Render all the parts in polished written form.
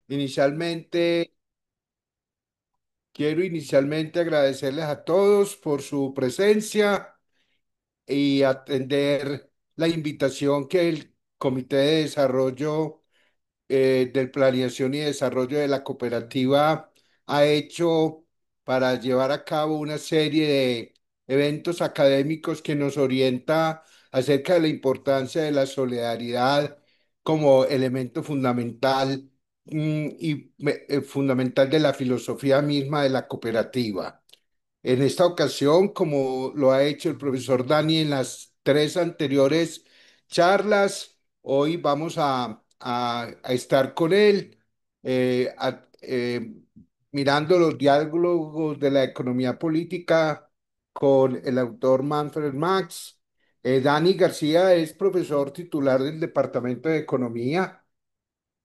Inicialmente, quiero inicialmente agradecerles a todos por su presencia y atender la invitación que el Comité de Desarrollo del Planeación y Desarrollo de la Cooperativa ha hecho para llevar a cabo una serie de eventos académicos que nos orienta acerca de la importancia de la solidaridad como elemento fundamental fundamental de la filosofía misma de la cooperativa. En esta ocasión, como lo ha hecho el profesor Dani en las tres anteriores charlas, hoy vamos a estar con él mirando los diálogos de la economía política con el autor Manfred Max. Dani García es profesor titular del Departamento de Economía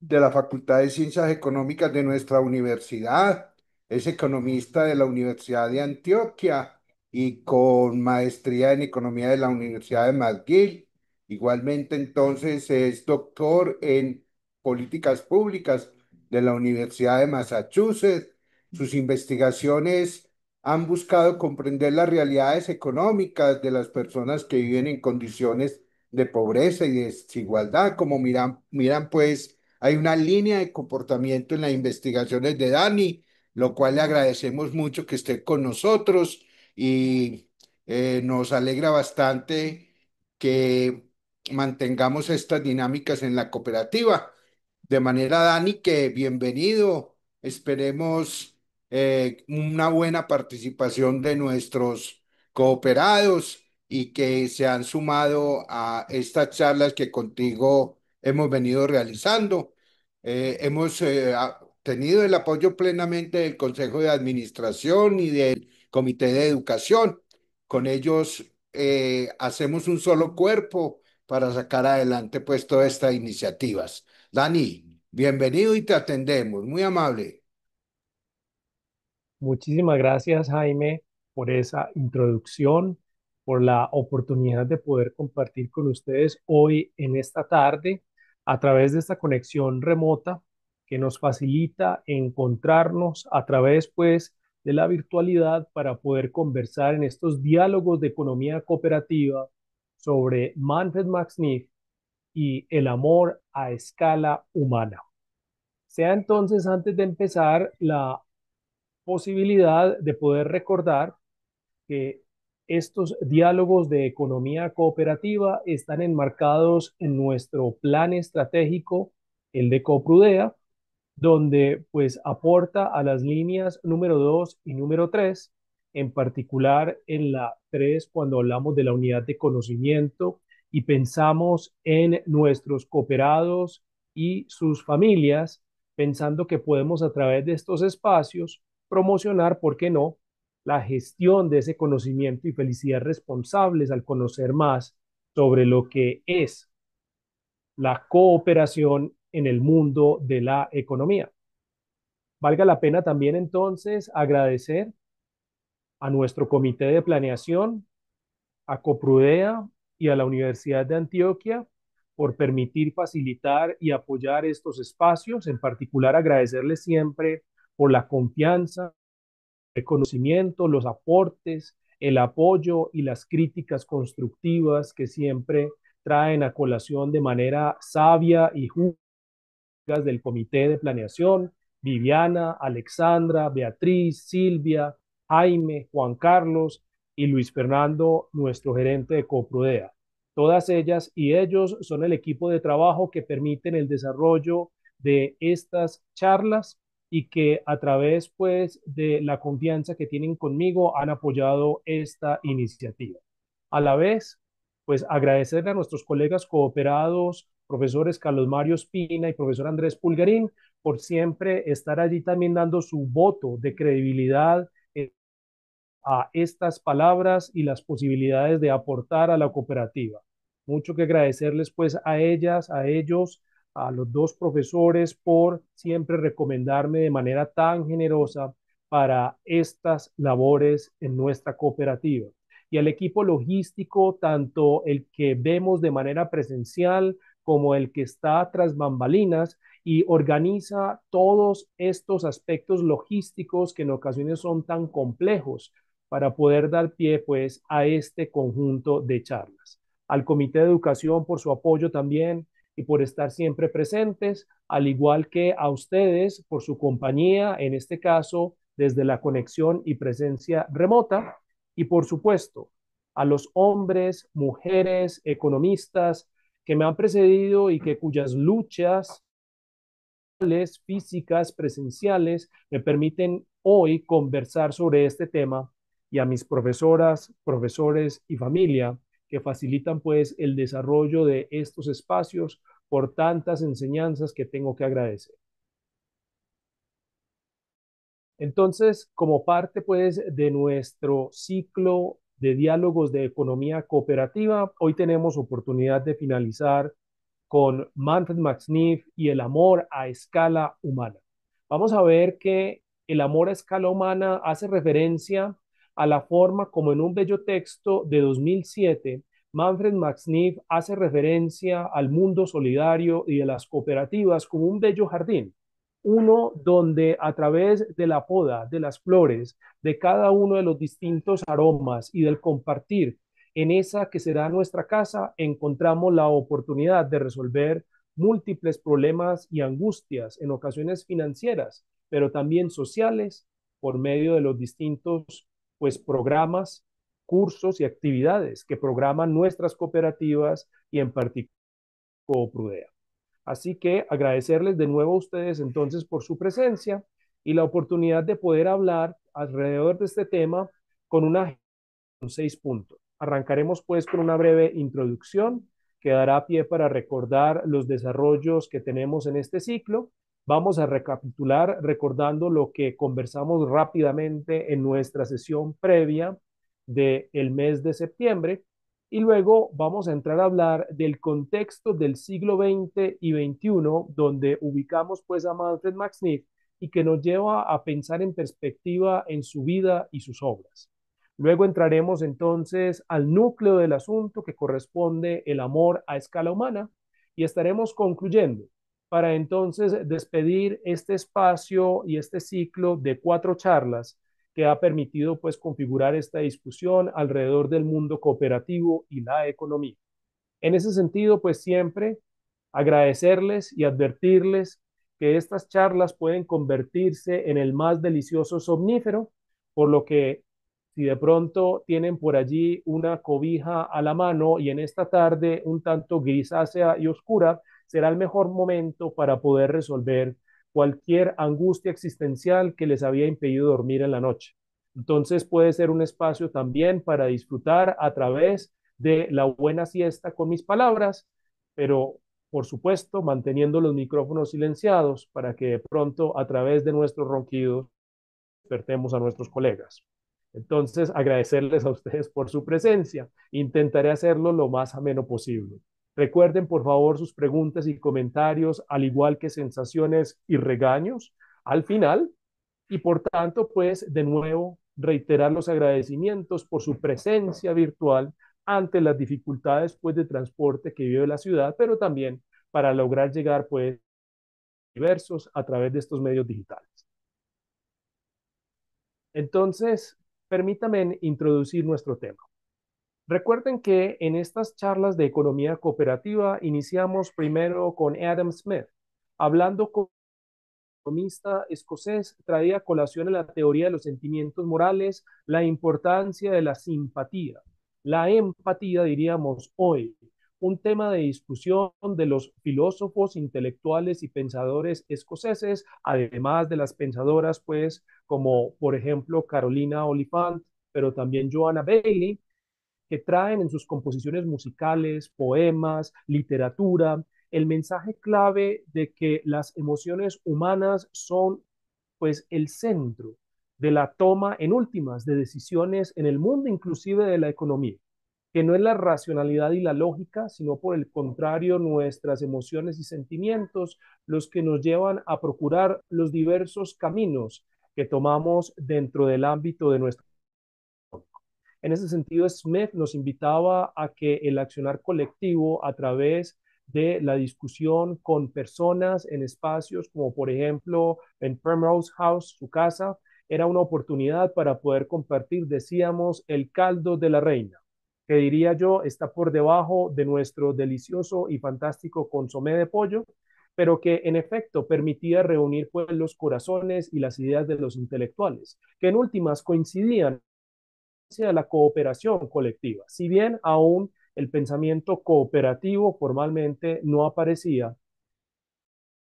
de la Facultad de Ciencias Económicas de nuestra universidad. Es economista de la Universidad de Antioquia y con maestría en economía de la Universidad de McGill. Igualmente, entonces, es doctor en políticas públicas de la Universidad de Massachusetts. Sus investigaciones han buscado comprender las realidades económicas de las personas que viven en condiciones de pobreza y desigualdad, como miran pues hay una línea de comportamiento en las investigaciones de Dani, lo cual le agradecemos mucho que esté con nosotros y nos alegra bastante que mantengamos estas dinámicas en la cooperativa. De manera, Dani, que bienvenido. Esperemos una buena participación de nuestros cooperados y que se han sumado a estas charlas que contigo hemos venido realizando. Hemos tenido el apoyo plenamente del Consejo de Administración y del Comité de Educación. Con ellos hacemos un solo cuerpo para sacar adelante pues todas estas iniciativas. Dani, bienvenido y te atendemos. Muy amable. Muchísimas gracias, Jaime, por esa introducción, por la oportunidad de poder compartir con ustedes hoy en esta tarde a través de esta conexión remota que nos facilita encontrarnos a través, pues, de la virtualidad para poder conversar en estos diálogos de economía cooperativa sobre Manfred Max Neef y el amor a escala humana. Sea entonces, antes de empezar, la posibilidad de poder recordar que estos diálogos de economía cooperativa están enmarcados en nuestro plan estratégico, el de Coprudea, donde pues aporta a las líneas número 2 y número 3, en particular en la 3 cuando hablamos de la unidad de conocimiento y pensamos en nuestros cooperados y sus familias, pensando que podemos a través de estos espacios promocionar, ¿por qué no?, la gestión de ese conocimiento y felicidad responsables al conocer más sobre lo que es la cooperación en el mundo de la economía. Valga la pena también entonces agradecer a nuestro comité de planeación, a Coprudea y a la Universidad de Antioquia por permitir, facilitar y apoyar estos espacios. En particular, agradecerles siempre por la confianza, el conocimiento, los aportes, el apoyo y las críticas constructivas que siempre traen a colación de manera sabia y justa del comité de planeación, Viviana, Alexandra, Beatriz, Silvia, Jaime, Juan Carlos y Luis Fernando, nuestro gerente de Coprodea. Todas ellas y ellos son el equipo de trabajo que permiten el desarrollo de estas charlas y que a través pues de la confianza que tienen conmigo han apoyado esta iniciativa. A la vez, pues agradecerle a nuestros colegas cooperados, profesores Carlos Mario Espina y profesor Andrés Pulgarín, por siempre estar allí también dando su voto de credibilidad a estas palabras y las posibilidades de aportar a la cooperativa. Mucho que agradecerles pues a ellas, a ellos, a los dos profesores por siempre recomendarme de manera tan generosa para estas labores en nuestra cooperativa. Y al equipo logístico, tanto el que vemos de manera presencial como el que está tras bambalinas y organiza todos estos aspectos logísticos que en ocasiones son tan complejos para poder dar pie pues a este conjunto de charlas. Al Comité de Educación por su apoyo también y por estar siempre presentes, al igual que a ustedes por su compañía, en este caso desde la conexión y presencia remota, y por supuesto a los hombres, mujeres, economistas que me han precedido y que cuyas luchas físicas, presenciales, me permiten hoy conversar sobre este tema y a mis profesoras, profesores y familia que facilitan pues el desarrollo de estos espacios por tantas enseñanzas que tengo que agradecer. Entonces, como parte pues de nuestro ciclo de diálogos de economía cooperativa, hoy tenemos oportunidad de finalizar con Manfred Max Neef y el amor a escala humana. Vamos a ver que el amor a escala humana hace referencia a la forma como en un bello texto de 2007, Manfred Max Neef hace referencia al mundo solidario y de las cooperativas como un bello jardín. Uno donde a través de la poda, de las flores, de cada uno de los distintos aromas y del compartir en esa que será nuestra casa, encontramos la oportunidad de resolver múltiples problemas y angustias, en ocasiones financieras, pero también sociales, por medio de los distintos pues, programas, cursos y actividades que programan nuestras cooperativas y en particular Prudea. Así que agradecerles de nuevo a ustedes entonces por su presencia y la oportunidad de poder hablar alrededor de este tema con una 6 puntos. Arrancaremos pues con una breve introducción que dará pie para recordar los desarrollos que tenemos en este ciclo. Vamos a recapitular recordando lo que conversamos rápidamente en nuestra sesión previa del mes de septiembre y luego vamos a entrar a hablar del contexto del siglo XX y XXI, donde ubicamos pues a Manfred Max Neef y que nos lleva a pensar en perspectiva en su vida y sus obras. Luego entraremos entonces al núcleo del asunto que corresponde el amor a escala humana y estaremos concluyendo para entonces despedir este espacio y este ciclo de 4 charlas que ha permitido pues configurar esta discusión alrededor del mundo cooperativo y la economía. En ese sentido, pues siempre agradecerles y advertirles que estas charlas pueden convertirse en el más delicioso somnífero, por lo que si de pronto tienen por allí una cobija a la mano y en esta tarde un tanto grisácea y oscura, será el mejor momento para poder resolver cualquier angustia existencial que les había impedido dormir en la noche. Entonces puede ser un espacio también para disfrutar a través de la buena siesta con mis palabras, pero por supuesto manteniendo los micrófonos silenciados para que de pronto a través de nuestros ronquidos despertemos a nuestros colegas. Entonces, agradecerles a ustedes por su presencia. Intentaré hacerlo lo más ameno posible. Recuerden, por favor, sus preguntas y comentarios, al igual que sensaciones y regaños al final. Y por tanto, pues, de nuevo, reiterar los agradecimientos por su presencia virtual ante las dificultades, pues, de transporte que vive la ciudad, pero también para lograr llegar, pues, diversos a través de estos medios digitales. Entonces, permítame introducir nuestro tema. Recuerden que en estas charlas de economía cooperativa iniciamos primero con Adam Smith, hablando con el economista escocés, traía a colación en la teoría de los sentimientos morales la importancia de la simpatía, la empatía, diríamos hoy, un tema de discusión de los filósofos, intelectuales y pensadores escoceses, además de las pensadoras, pues, como por ejemplo Carolina Oliphant, pero también Joanna Bailey, que traen en sus composiciones musicales, poemas, literatura, el mensaje clave de que las emociones humanas son pues el centro de la toma en últimas de decisiones en el mundo, inclusive de la economía, que no es la racionalidad y la lógica, sino por el contrario, nuestras emociones y sentimientos los que nos llevan a procurar los diversos caminos que tomamos dentro del ámbito de nuestra. En ese sentido, Smith nos invitaba a que el accionar colectivo a través de la discusión con personas en espacios como por ejemplo en Primrose House, su casa, era una oportunidad para poder compartir, decíamos, el caldo de la reina, que diría yo está por debajo de nuestro delicioso y fantástico consomé de pollo, pero que en efecto permitía reunir pues los corazones y las ideas de los intelectuales, que en últimas coincidían de la cooperación colectiva. Si bien aún el pensamiento cooperativo formalmente no aparecía,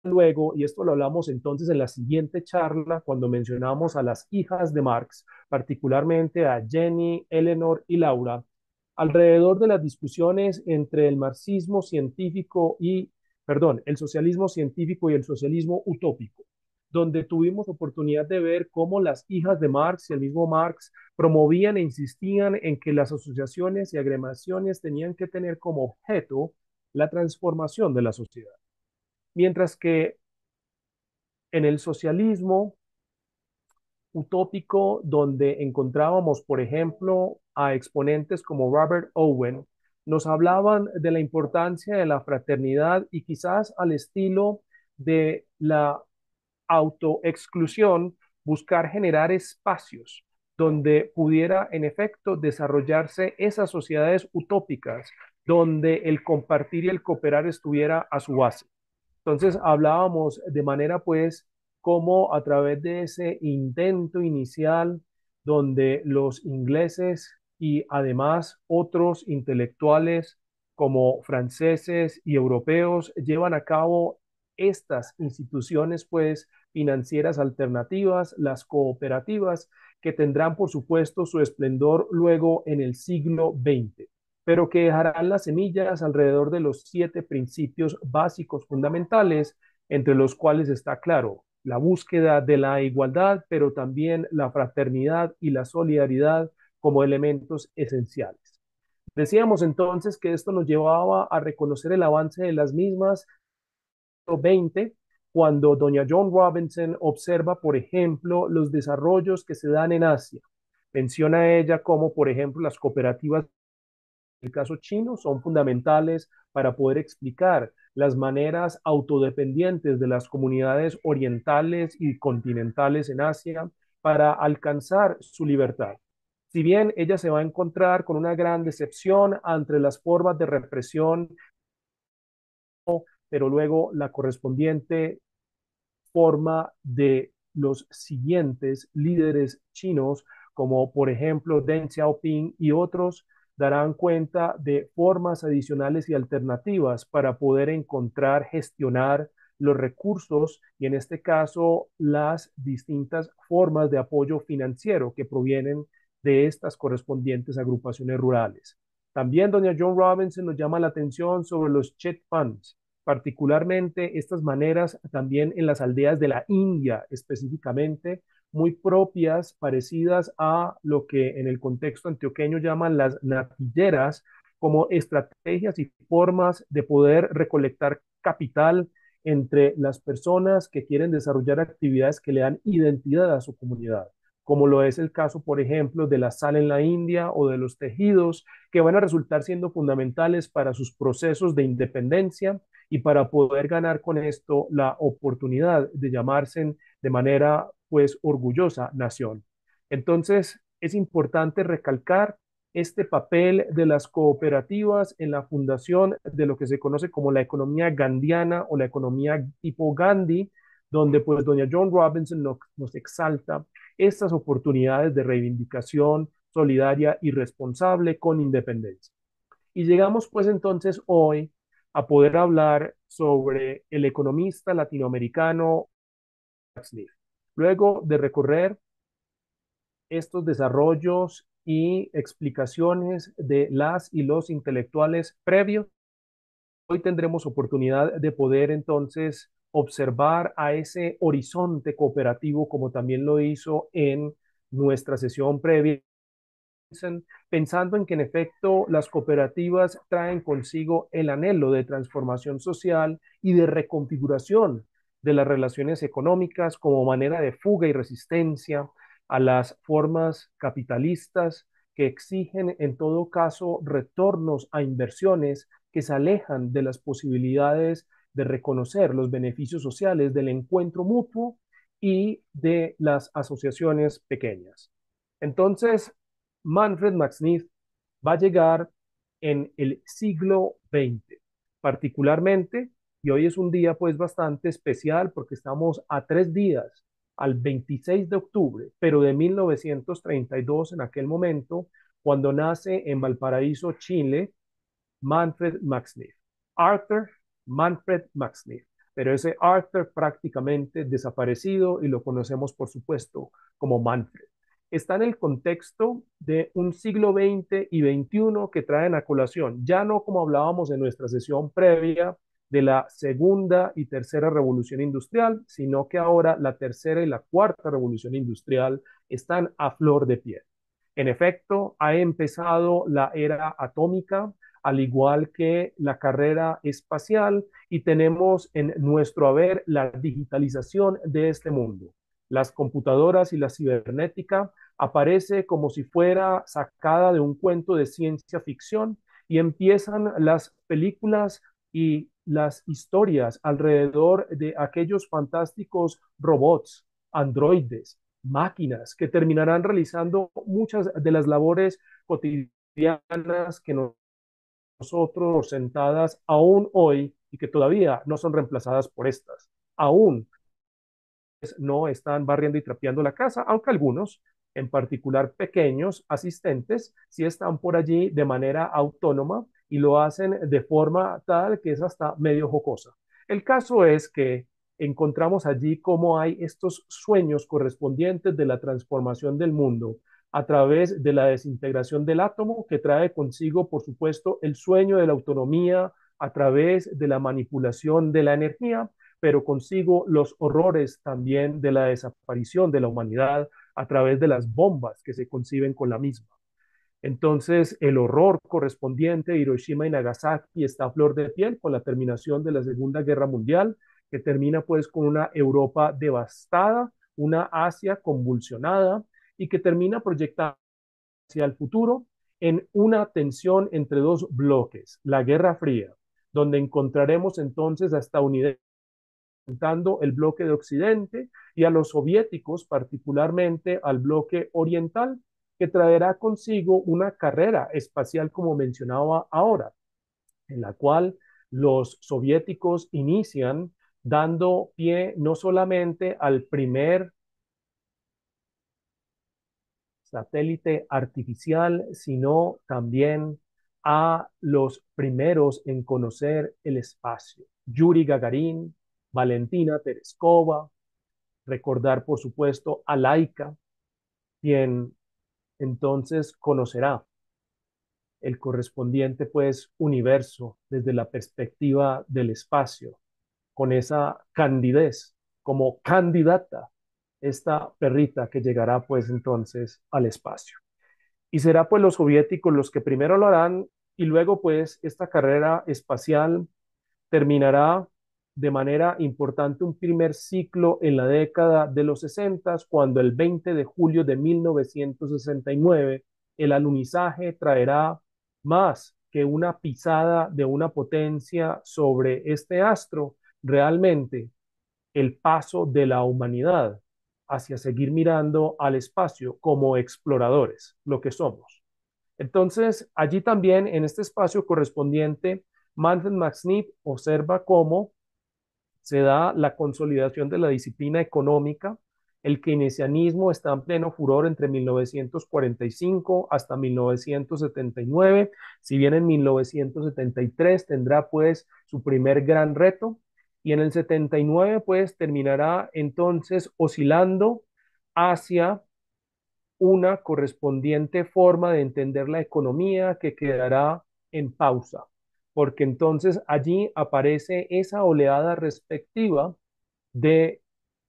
luego, y esto lo hablamos entonces en la siguiente charla, cuando mencionamos a las hijas de Marx, particularmente a Jenny, Eleanor y Laura, alrededor de las discusiones entre el marxismo científico y, perdón, el socialismo científico y el socialismo utópico, donde tuvimos oportunidad de ver cómo las hijas de Marx y el mismo Marx promovían e insistían en que las asociaciones y agremiaciones tenían que tener como objeto la transformación de la sociedad. Mientras que en el socialismo utópico, donde encontrábamos, por ejemplo, a exponentes como Robert Owen, nos hablaban de la importancia de la fraternidad y quizás al estilo de la autoexclusión, buscar generar espacios donde pudiera en efecto desarrollarse esas sociedades utópicas, donde el compartir y el cooperar estuviera a su base. Entonces hablábamos de manera pues como a través de ese intento inicial donde los ingleses y además otros intelectuales como franceses y europeos llevan a cabo estas instituciones pues financieras alternativas, las cooperativas, que tendrán por supuesto su esplendor luego en el siglo XX, pero que dejarán las semillas alrededor de los 7 principios básicos fundamentales, entre los cuales está claro la búsqueda de la igualdad, pero también la fraternidad y la solidaridad como elementos esenciales. Decíamos entonces que esto nos llevaba a reconocer el avance de las mismas 20, cuando doña John Robinson observa, por ejemplo, los desarrollos que se dan en Asia. Menciona ella como, por ejemplo, las cooperativas el caso chino son fundamentales para poder explicar las maneras autodependientes de las comunidades orientales y continentales en Asia para alcanzar su libertad. Si bien ella se va a encontrar con una gran decepción ante las formas de represión, pero luego la correspondiente forma de los siguientes líderes chinos, como por ejemplo Deng Xiaoping y otros, darán cuenta de formas adicionales y alternativas para poder encontrar, gestionar los recursos y en este caso las distintas formas de apoyo financiero que provienen de estas correspondientes agrupaciones rurales. También doña John Robinson nos llama la atención sobre los chit funds, particularmente estas maneras también en las aldeas de la India específicamente, muy propias, parecidas a lo que en el contexto antioqueño llaman las natilleras, como estrategias y formas de poder recolectar capital entre las personas que quieren desarrollar actividades que le dan identidad a su comunidad, como lo es el caso, por ejemplo, de la sal en la India o de los tejidos, que van a resultar siendo fundamentales para sus procesos de independencia y para poder ganar con esto la oportunidad de llamarse de manera pues orgullosa nación. Entonces, es importante recalcar este papel de las cooperativas en la fundación de lo que se conoce como la economía gandiana o la economía tipo Gandhi, donde pues doña John Robinson nos exalta estas oportunidades de reivindicación solidaria y responsable con independencia. Y llegamos pues entonces hoy a poder hablar sobre el economista latinoamericano Smith. Luego de recorrer estos desarrollos y explicaciones de las y los intelectuales previos, hoy tendremos oportunidad de poder entonces observar a ese horizonte cooperativo como también lo hizo en nuestra sesión previa, pensando en que en efecto las cooperativas traen consigo el anhelo de transformación social y de reconfiguración de las relaciones económicas como manera de fuga y resistencia a las formas capitalistas que exigen en todo caso retornos a inversiones que se alejan de las posibilidades de reconocer los beneficios sociales del encuentro mutuo y de las asociaciones pequeñas. Entonces, Manfred Max Neef va a llegar en el siglo XX, particularmente, y hoy es un día pues bastante especial porque estamos a 3 días al 26 de octubre, pero de 1932 en aquel momento, cuando nace en Valparaíso, Chile, Manfred Max Neef. Arthur Manfred Max Neef. Pero ese Arthur prácticamente desaparecido y lo conocemos, por supuesto, como Manfred. Está en el contexto de un siglo XX y XXI que traen a colación, ya no como hablábamos en nuestra sesión previa de la segunda y tercera revolución industrial, sino que ahora la tercera y la cuarta revolución industrial están a flor de piel. En efecto, ha empezado la era atómica, al igual que la carrera espacial, y tenemos en nuestro haber la digitalización de este mundo. Las computadoras y la cibernética aparece como si fuera sacada de un cuento de ciencia ficción y empiezan las películas y las historias alrededor de aquellos fantásticos robots, androides, máquinas que terminarán realizando muchas de las labores cotidianas que nosotros sentadas aún hoy y que todavía no son reemplazadas por estas. Aún no están barriendo y trapeando la casa, aunque algunos, en particular pequeños asistentes, sí están por allí de manera autónoma y lo hacen de forma tal que es hasta medio jocosa. El caso es que encontramos allí cómo hay estos sueños correspondientes de la transformación del mundo a través de la desintegración del átomo, que trae consigo, por supuesto, el sueño de la autonomía a través de la manipulación de la energía, pero consigo los horrores también de la desaparición de la humanidad a través de las bombas que se conciben con la misma. Entonces, el horror correspondiente de Hiroshima y Nagasaki está a flor de piel con la terminación de la Segunda Guerra Mundial, que termina pues con una Europa devastada, una Asia convulsionada y que termina proyectando hacia el futuro en una tensión entre dos bloques, la Guerra Fría, donde encontraremos entonces a estadounidenses el bloque de Occidente y a los soviéticos, particularmente al bloque oriental, que traerá consigo una carrera espacial, como mencionaba ahora, en la cual los soviéticos inician dando pie no solamente al primer satélite artificial, sino también a los primeros en conocer el espacio. Yuri Gagarin, Valentina Tereskova, recordar, por supuesto, a Laika, quien entonces conocerá el correspondiente, pues, universo desde la perspectiva del espacio, con esa candidez, como candidata, esta perrita que llegará, pues, entonces al espacio. Y será, pues, los soviéticos los que primero lo harán y luego, pues, esta carrera espacial terminará de manera importante un primer ciclo en la década de los 60, cuando el 20 de julio de 1969 el alunizaje traerá más que una pisada de una potencia sobre este astro, realmente el paso de la humanidad hacia seguir mirando al espacio como exploradores, lo que somos. Entonces, allí también en este espacio correspondiente, Manfred Max Neef observa cómo se da la consolidación de la disciplina económica. El keynesianismo está en pleno furor entre 1945 hasta 1979, si bien en 1973 tendrá pues su primer gran reto y en el 79 pues terminará entonces oscilando hacia una correspondiente forma de entender la economía que quedará en pausa, porque entonces allí aparece esa oleada respectiva de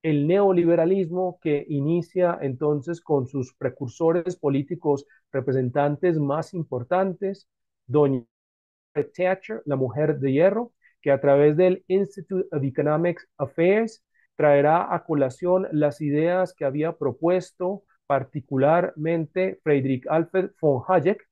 el neoliberalismo que inicia entonces con sus precursores políticos representantes más importantes, doña Thatcher, la mujer de hierro, que a través del Institute of Economic Affairs traerá a colación las ideas que había propuesto particularmente Friedrich Alfred von Hayek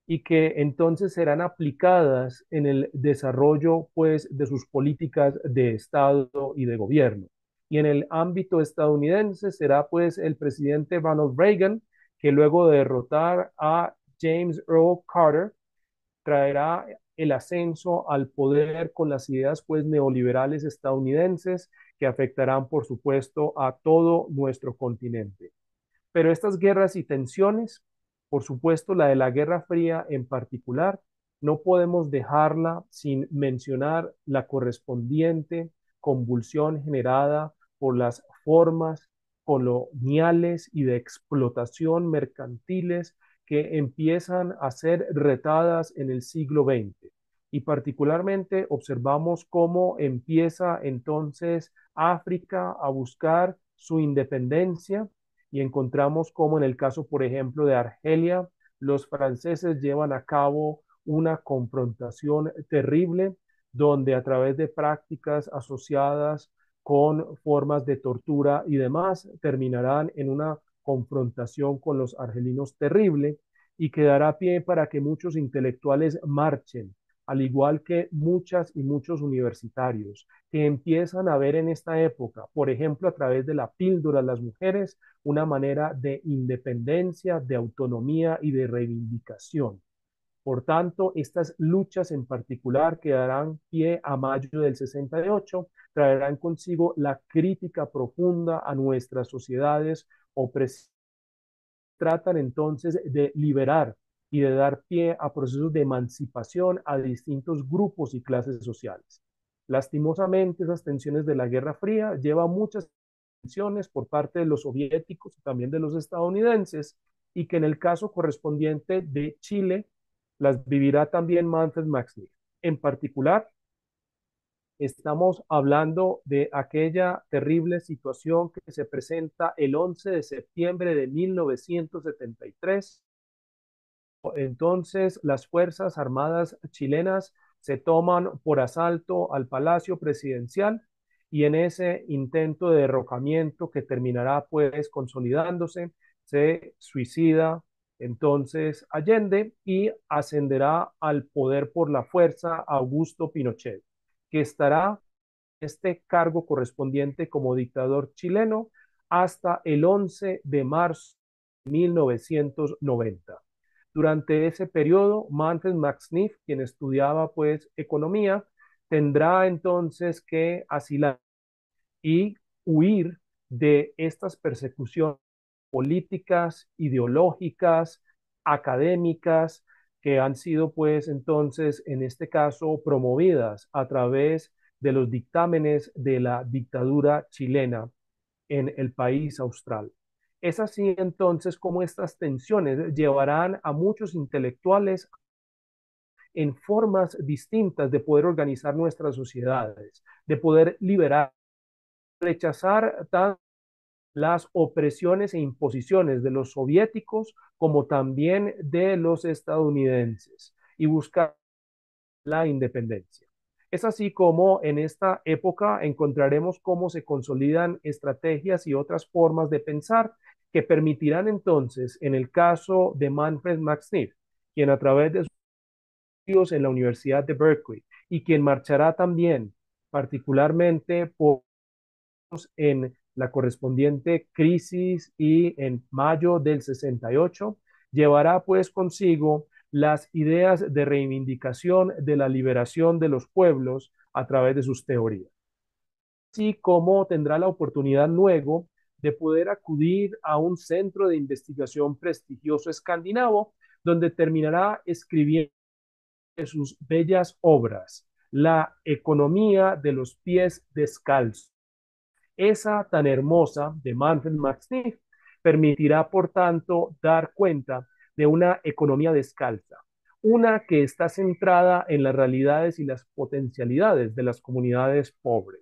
y que entonces serán aplicadas en el desarrollo pues de sus políticas de Estado y de gobierno. Y en el ámbito estadounidense será pues el presidente Ronald Reagan, que luego de derrotar a James Earl Carter, traerá el ascenso al poder con las ideas pues neoliberales estadounidenses que afectarán por supuesto a todo nuestro continente. Pero estas guerras y tensiones, por supuesto la de la Guerra Fría en particular, no podemos dejarla sin mencionar la correspondiente convulsión generada por las formas coloniales y de explotación mercantiles que empiezan a ser retadas en el siglo XX. Y particularmente observamos cómo empieza entonces África a buscar su independencia y encontramos como en el caso, por ejemplo, de Argelia, los franceses llevan a cabo una confrontación terrible donde a través de prácticas asociadas con formas de tortura y demás terminarán en una confrontación con los argelinos terrible y que dará pie para que muchos intelectuales marchen, al igual que muchas y muchos universitarios que empiezan a ver en esta época, por ejemplo, a través de la píldora de las mujeres, una manera de independencia, de autonomía y de reivindicación. Por tanto, estas luchas en particular que darán pie a mayo del 68 traerán consigo la crítica profunda a nuestras sociedades opresivas. Tratan entonces de liberar y de dar pie a procesos de emancipación a distintos grupos y clases sociales. Lastimosamente, esas tensiones de la Guerra Fría llevan muchas tensiones por parte de los soviéticos y también de los estadounidenses, y que en el caso correspondiente de Chile las vivirá también Manfred Max Neef. En particular, estamos hablando de aquella terrible situación que se presenta el 11 de septiembre de 1973. Entonces, las Fuerzas Armadas chilenas se toman por asalto al Palacio Presidencial y en ese intento de derrocamiento que terminará pues consolidándose, se suicida entonces Allende y ascenderá al poder por la fuerza Augusto Pinochet, que estará este cargo correspondiente como dictador chileno hasta el 11 de marzo de 1990. Durante ese periodo, Manfred Max Neef, quien estudiaba pues economía, tendrá entonces que asilar y huir de estas persecuciones políticas, ideológicas, académicas, que han sido pues entonces en este caso promovidas a través de los dictámenes de la dictadura chilena en el país austral. Es así entonces como estas tensiones llevarán a muchos intelectuales en formas distintas de poder organizar nuestras sociedades, de poder liberar, rechazar tanto las opresiones e imposiciones de los soviéticos como también de los estadounidenses y buscar la independencia. Es así como en esta época encontraremos cómo se consolidan estrategias y otras formas de pensar que permitirán entonces, en el caso de Manfred Max Neef, quien a través de sus estudios en la Universidad de Berkeley y quien marchará también particularmente por en la correspondiente crisis y en mayo del 68, llevará pues consigo las ideas de reivindicación de la liberación de los pueblos a través de sus teorías. Así como tendrá la oportunidad luego de poder acudir a un centro de investigación prestigioso escandinavo, donde terminará escribiendo sus bellas obras, La economía de los pies descalzos. Esa tan hermosa de Manfred Max Neef permitirá, por tanto, dar cuenta de una economía descalza, una que está centrada en las realidades y las potencialidades de las comunidades pobres.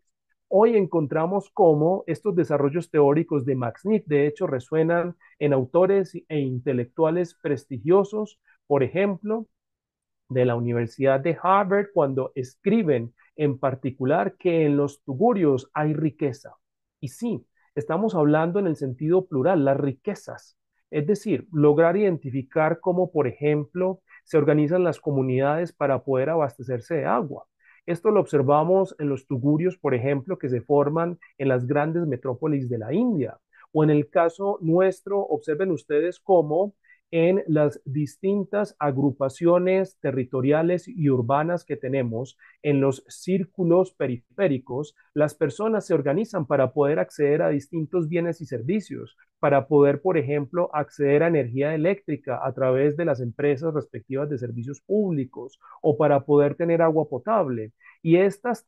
Hoy encontramos cómo estos desarrollos teóricos de Max Neef, de hecho, resuenan en autores e intelectuales prestigiosos, por ejemplo, de la Universidad de Harvard, cuando escriben en particular que en los tugurios hay riqueza. Y sí, estamos hablando en el sentido plural, las riquezas. Es decir, lograr identificar como, por ejemplo, se organizan las comunidades para poder abastecerse de agua. Esto lo observamos en los tugurios, por ejemplo, que se forman en las grandes metrópolis de la India. O en el caso nuestro, observen ustedes cómo en las distintas agrupaciones territoriales y urbanas que tenemos, en los círculos periféricos, las personas se organizan para poder acceder a distintos bienes y servicios, para poder, por ejemplo, acceder a energía eléctrica a través de las empresas respectivas de servicios públicos o para poder tener agua potable. Y estas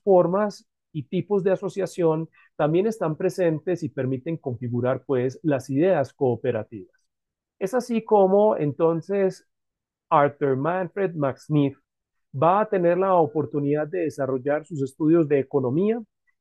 formas y tipos de asociación también están presentes y permiten configurar pues las ideas cooperativas. Es así como entonces Arthur Manfred McSniff va a tener la oportunidad de desarrollar sus estudios de economía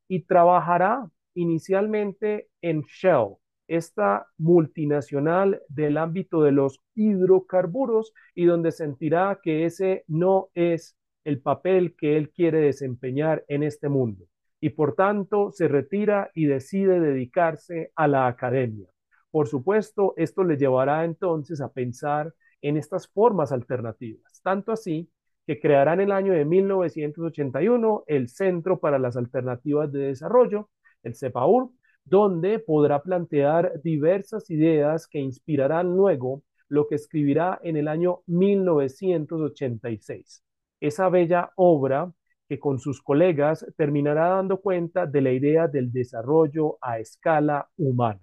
y trabajará inicialmente en Shell, esta multinacional del ámbito de los hidrocarburos y donde sentirá que ese no es el papel que él quiere desempeñar en este mundo. Y por tanto se retira y decide dedicarse a la academia. Por supuesto, esto le llevará entonces a pensar en estas formas alternativas, tanto así que creará en el año de 1981 el Centro para las Alternativas de Desarrollo, el CEPAUR, donde podrá plantear diversas ideas que inspirarán luego lo que escribirá en el año 1986. Esa bella obra que con sus colegas terminará dando cuenta de la idea del desarrollo a escala humana.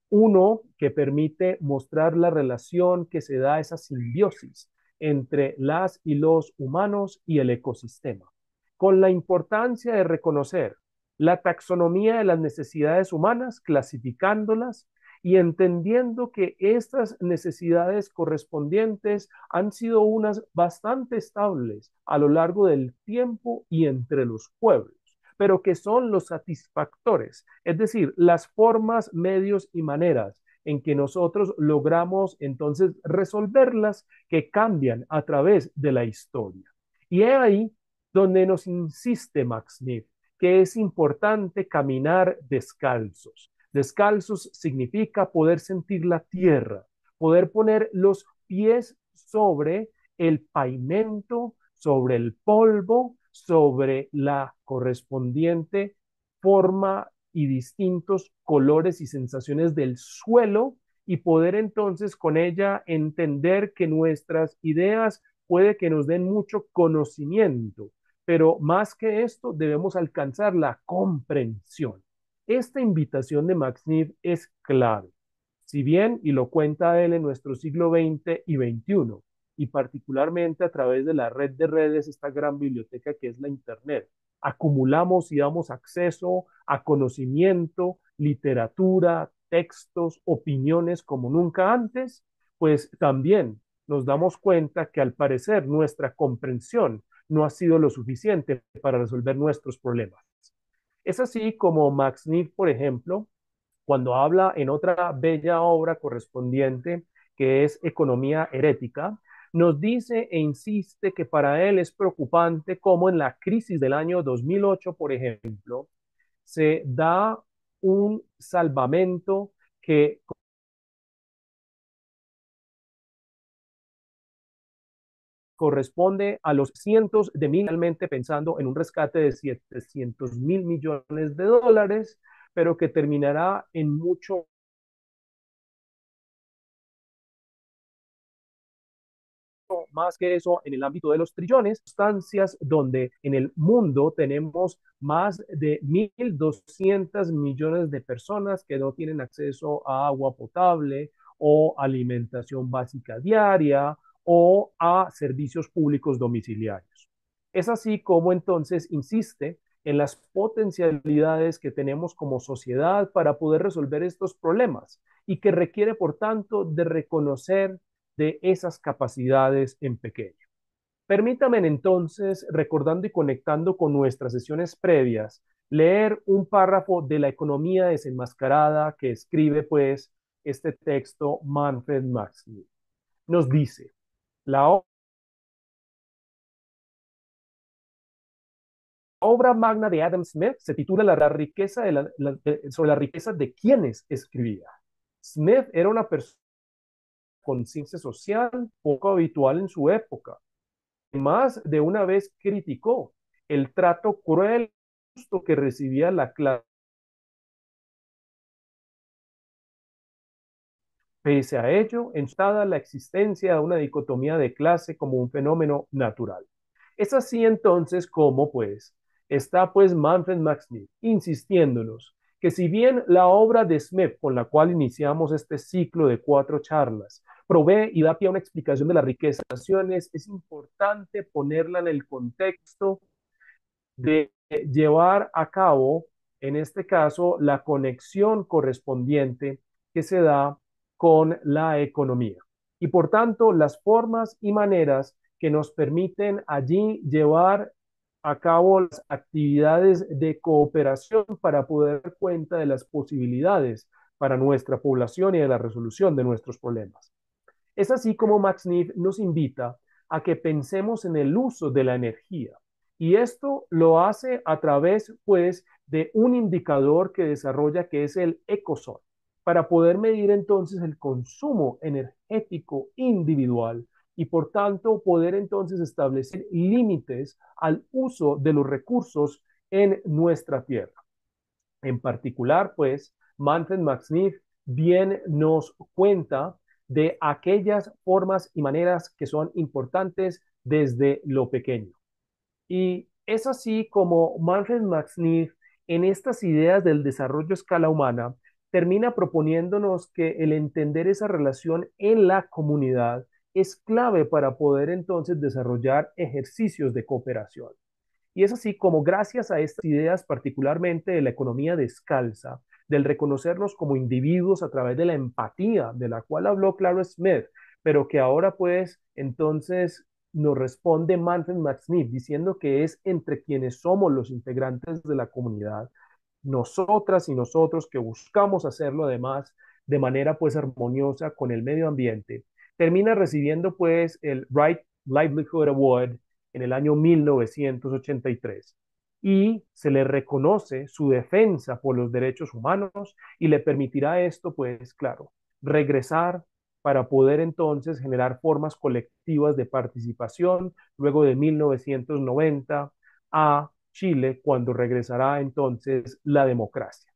Uno que permite mostrar la relación que se da, esa simbiosis entre las y los humanos y el ecosistema, con la importancia de reconocer la taxonomía de las necesidades humanas, clasificándolas y entendiendo que estas necesidades correspondientes han sido unas bastante estables a lo largo del tiempo y entre los pueblos, pero que son los satisfactores, es decir, las formas, medios y maneras en que nosotros logramos entonces resolverlas que cambian a través de la historia. Y es ahí donde nos insiste Max Smith, que es importante caminar descalzos. Descalzos significa poder sentir la tierra, poder poner los pies sobre el pavimento, sobre el polvo, sobre la correspondiente forma y distintos colores y sensaciones del suelo y poder entonces con ella entender que nuestras ideas puede que nos den mucho conocimiento, pero más que esto debemos alcanzar la comprensión. Esta invitación de Max Neff es clave. Si bien, y lo cuenta él en nuestro siglo XX y XXI, y particularmente a través de la red de redes, esta gran biblioteca que es la Internet, acumulamos y damos acceso a conocimiento, literatura, textos, opiniones como nunca antes, pues también nos damos cuenta que al parecer nuestra comprensión no ha sido lo suficiente para resolver nuestros problemas. Es así como Max Neff, por ejemplo, cuando habla en otra bella obra correspondiente, que es Economía Herética, nos dice e insiste que para él es preocupante cómo en la crisis del año 2008, por ejemplo, se da un salvamento que corresponde a los cientos de mil, realmente pensando en un rescate de 700.000 millones de dólares, pero que terminará en mucho más que eso en el ámbito de los trillones, sustancias donde en el mundo tenemos más de 1.200 millones de personas que no tienen acceso a agua potable o alimentación básica diaria o a servicios públicos domiciliarios. Es así como entonces insiste en las potencialidades que tenemos como sociedad para poder resolver estos problemas y que requiere, por tanto, de reconocer de esas capacidades en pequeño. Permítame entonces, recordando y conectando con nuestras sesiones previas, leer un párrafo de la economía desenmascarada que escribe pues este texto Manfred Maxwell. Nos dice, la obra magna de Adam Smith se titula sobre la riqueza de quienes escribía. Smith era una persona conciencia social poco habitual en su época. Más de una vez criticó el trato cruel y justo que recibía la clase. Pese a ello, enstada la existencia de una dicotomía de clase como un fenómeno natural. Es así entonces como, pues, está pues Manfred Max Neef insistiéndonos que si bien la obra de Smith, con la cual iniciamos este ciclo de 4 charlas, provee y da pie a una explicación de la riqueza de las naciones, es importante ponerla en el contexto de llevar a cabo, en este caso, la conexión correspondiente que se da con la economía. Y por tanto, las formas y maneras que nos permiten allí llevar a cabo las actividades de cooperación para poder dar cuenta de las posibilidades para nuestra población y de la resolución de nuestros problemas. Es así como Max Neef nos invita a que pensemos en el uso de la energía. Y esto lo hace a través, pues, de un indicador que desarrolla que es el EcoSol, para poder medir entonces el consumo energético individual y por tanto poder entonces establecer límites al uso de los recursos en nuestra tierra. En particular, pues, Manfred Max Neef bien nos cuenta de aquellas formas y maneras que son importantes desde lo pequeño. Y es así como Manfred Max Neef, en estas ideas del desarrollo a escala humana, termina proponiéndonos que el entender esa relación en la comunidad es clave para poder entonces desarrollar ejercicios de cooperación. Y es así como gracias a estas ideas, particularmente de la economía descalza, del reconocernos como individuos a través de la empatía, de la cual habló Claro Smith, pero que ahora pues entonces nos responde Manfred Max Neef diciendo que es entre quienes somos los integrantes de la comunidad, nosotras y nosotros que buscamos hacerlo además de manera pues armoniosa con el medio ambiente, termina recibiendo pues el Right Livelihood Award en el año 1983 y se le reconoce su defensa por los derechos humanos y le permitirá esto, pues claro, regresar para poder entonces generar formas colectivas de participación luego de 1990 a Chile, cuando regresará entonces la democracia.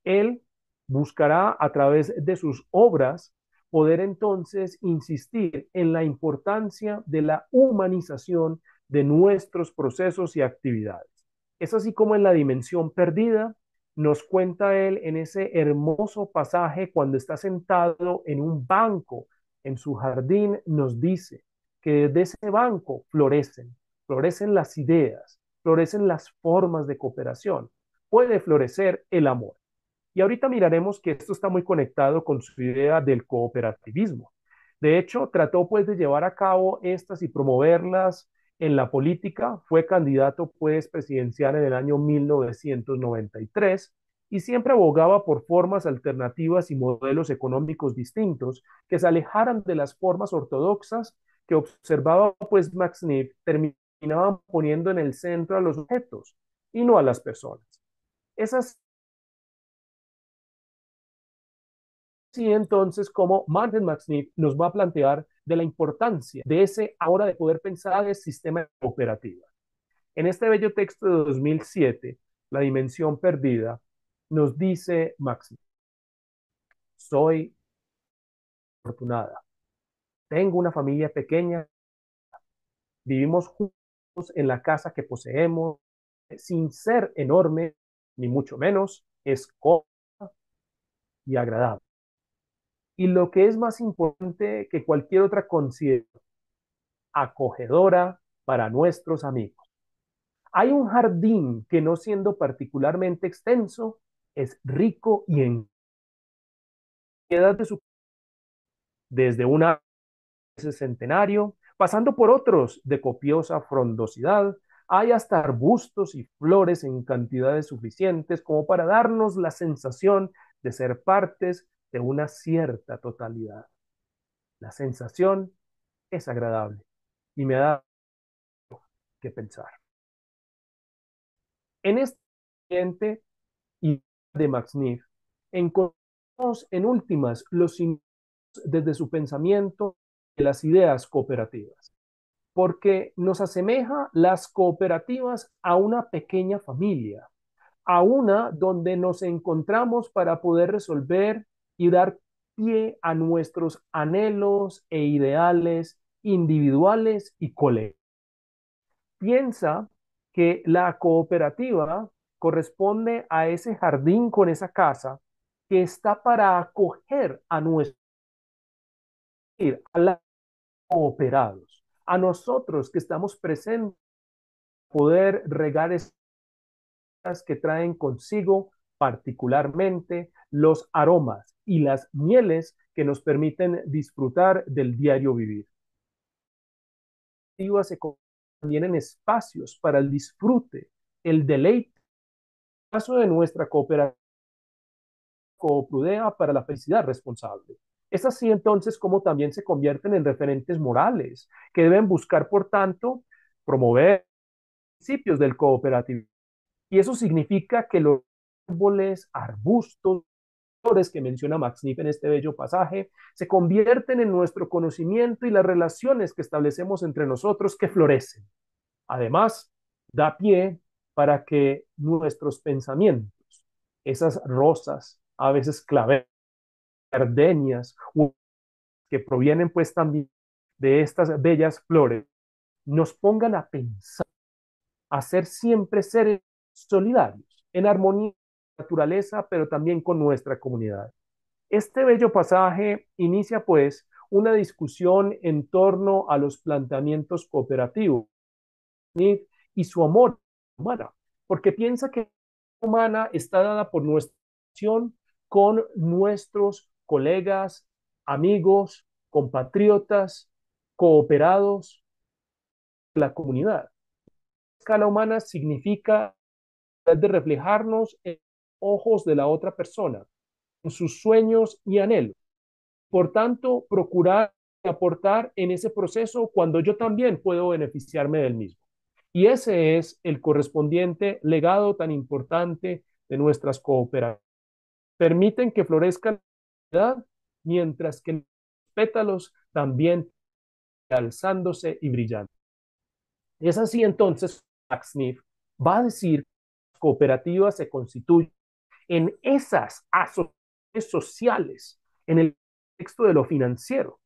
Él buscará a través de sus obras poder entonces insistir en la importancia de la humanización de nuestros procesos y actividades. Es así como en la dimensión perdida nos cuenta él en ese hermoso pasaje cuando está sentado en un banco en su jardín, nos dice que desde ese banco florecen las ideas, florecen las formas de cooperación, puede florecer el amor. Y ahorita miraremos que esto está muy conectado con su idea del cooperativismo. De hecho, trató pues de llevar a cabo estas y promoverlas en la política. Fue candidato pues presidencial en el año 1993 y siempre abogaba por formas alternativas y modelos económicos distintos que se alejaran de las formas ortodoxas que observaba pues Max Neef, terminaban poniendo en el centro a los objetos y no a las personas. Esas sí, entonces, como Manfred Max Neef nos va a plantear de la importancia de ese ahora de poder pensar el sistema cooperativo. En este bello texto de 2007, La dimensión perdida, nos dice Max Neef, soy afortunada, tengo una familia pequeña, vivimos juntos en la casa que poseemos, sin ser enorme, ni mucho menos, es cómoda y agradable. Y lo que es más importante que cualquier otra consideración, acogedora para nuestros amigos. Hay un jardín que no siendo particularmente extenso, es rico y en edad de su desde una centenario, pasando por otros de copiosa frondosidad, hay hasta arbustos y flores en cantidades suficientes como para darnos la sensación de ser partes de una cierta totalidad. La sensación es agradable y me da que pensar. En este ambiente y de Max Neef, encontramos en últimas los desde su pensamiento de las ideas cooperativas, porque nos asemeja las cooperativas a una pequeña familia, a una donde nos encontramos para poder resolver y dar pie a nuestros anhelos e ideales individuales y colectivos. Piensa que la cooperativa corresponde a ese jardín con esa casa que está para acoger a nuestros, a los cooperados, a nosotros que estamos presentes, poder regar esas que traen consigo particularmente los aromas y las mieles que nos permiten disfrutar del diario vivir. Se también en espacios para el disfrute, el deleite. En el caso de nuestra cooperativa Coprudea para la felicidad responsable. Es así entonces como también se convierten en referentes morales que deben buscar, por tanto, promover principios del cooperativismo. Y eso significa que los árboles, arbustos, flores que menciona Max Niff en este bello pasaje, se convierten en nuestro conocimiento y las relaciones que establecemos entre nosotros que florecen. Además, da pie para que nuestros pensamientos, esas rosas, a veces claveles, gardenias, que provienen pues también de estas bellas flores, nos pongan a pensar, a ser siempre seres solidarios, en armonía con la naturaleza, pero también con nuestra comunidad. Este bello pasaje inicia pues una discusión en torno a los planteamientos cooperativos y su amor humana, porque piensa que la humana está dada por nuestra relación con nuestros colegas, amigos, compatriotas, cooperados, la comunidad. La escala humana significa de reflejarnos en los ojos de la otra persona, en sus sueños y anhelos. Por tanto, procurar aportar en ese proceso cuando yo también puedo beneficiarme del mismo. Y ese es el correspondiente legado tan importante de nuestras cooperativas. Permiten que florezcan la vida, mientras que los pétalos también alzándose y brillando. Es así entonces, Max Neff va a decir que las cooperativas se constituyen en esas asociaciones sociales, en el contexto de lo financiero.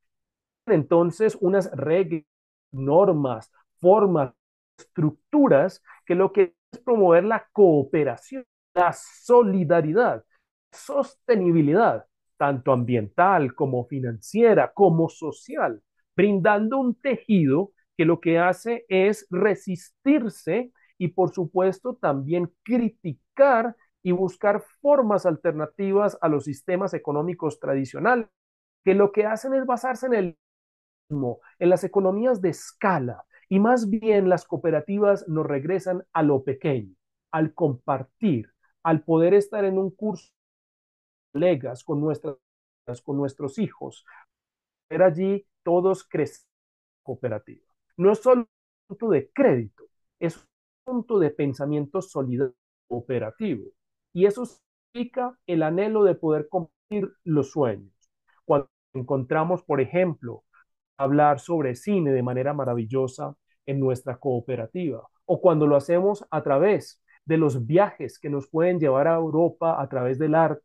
Entonces, unas reglas, normas, formas, estructuras que lo que es promover la cooperación, la solidaridad, sostenibilidad, tanto ambiental como financiera, como social, brindando un tejido que lo que hace es resistirse y, por supuesto, también criticar y buscar formas alternativas a los sistemas económicos tradicionales, que lo que hacen es basarse en en las economías de escala, y más bien las cooperativas nos regresan a lo pequeño, al compartir, al poder estar en un curso de colegas con nuestros hijos, ver allí todos crecer cooperativa. No es solo un punto de crédito, es un punto de pensamiento solidario cooperativo. Y eso significa el anhelo de poder cumplir los sueños. Cuando encontramos, por ejemplo, hablar sobre cine de manera maravillosa en nuestra cooperativa, o cuando lo hacemos a través de los viajes que nos pueden llevar a Europa a través del arte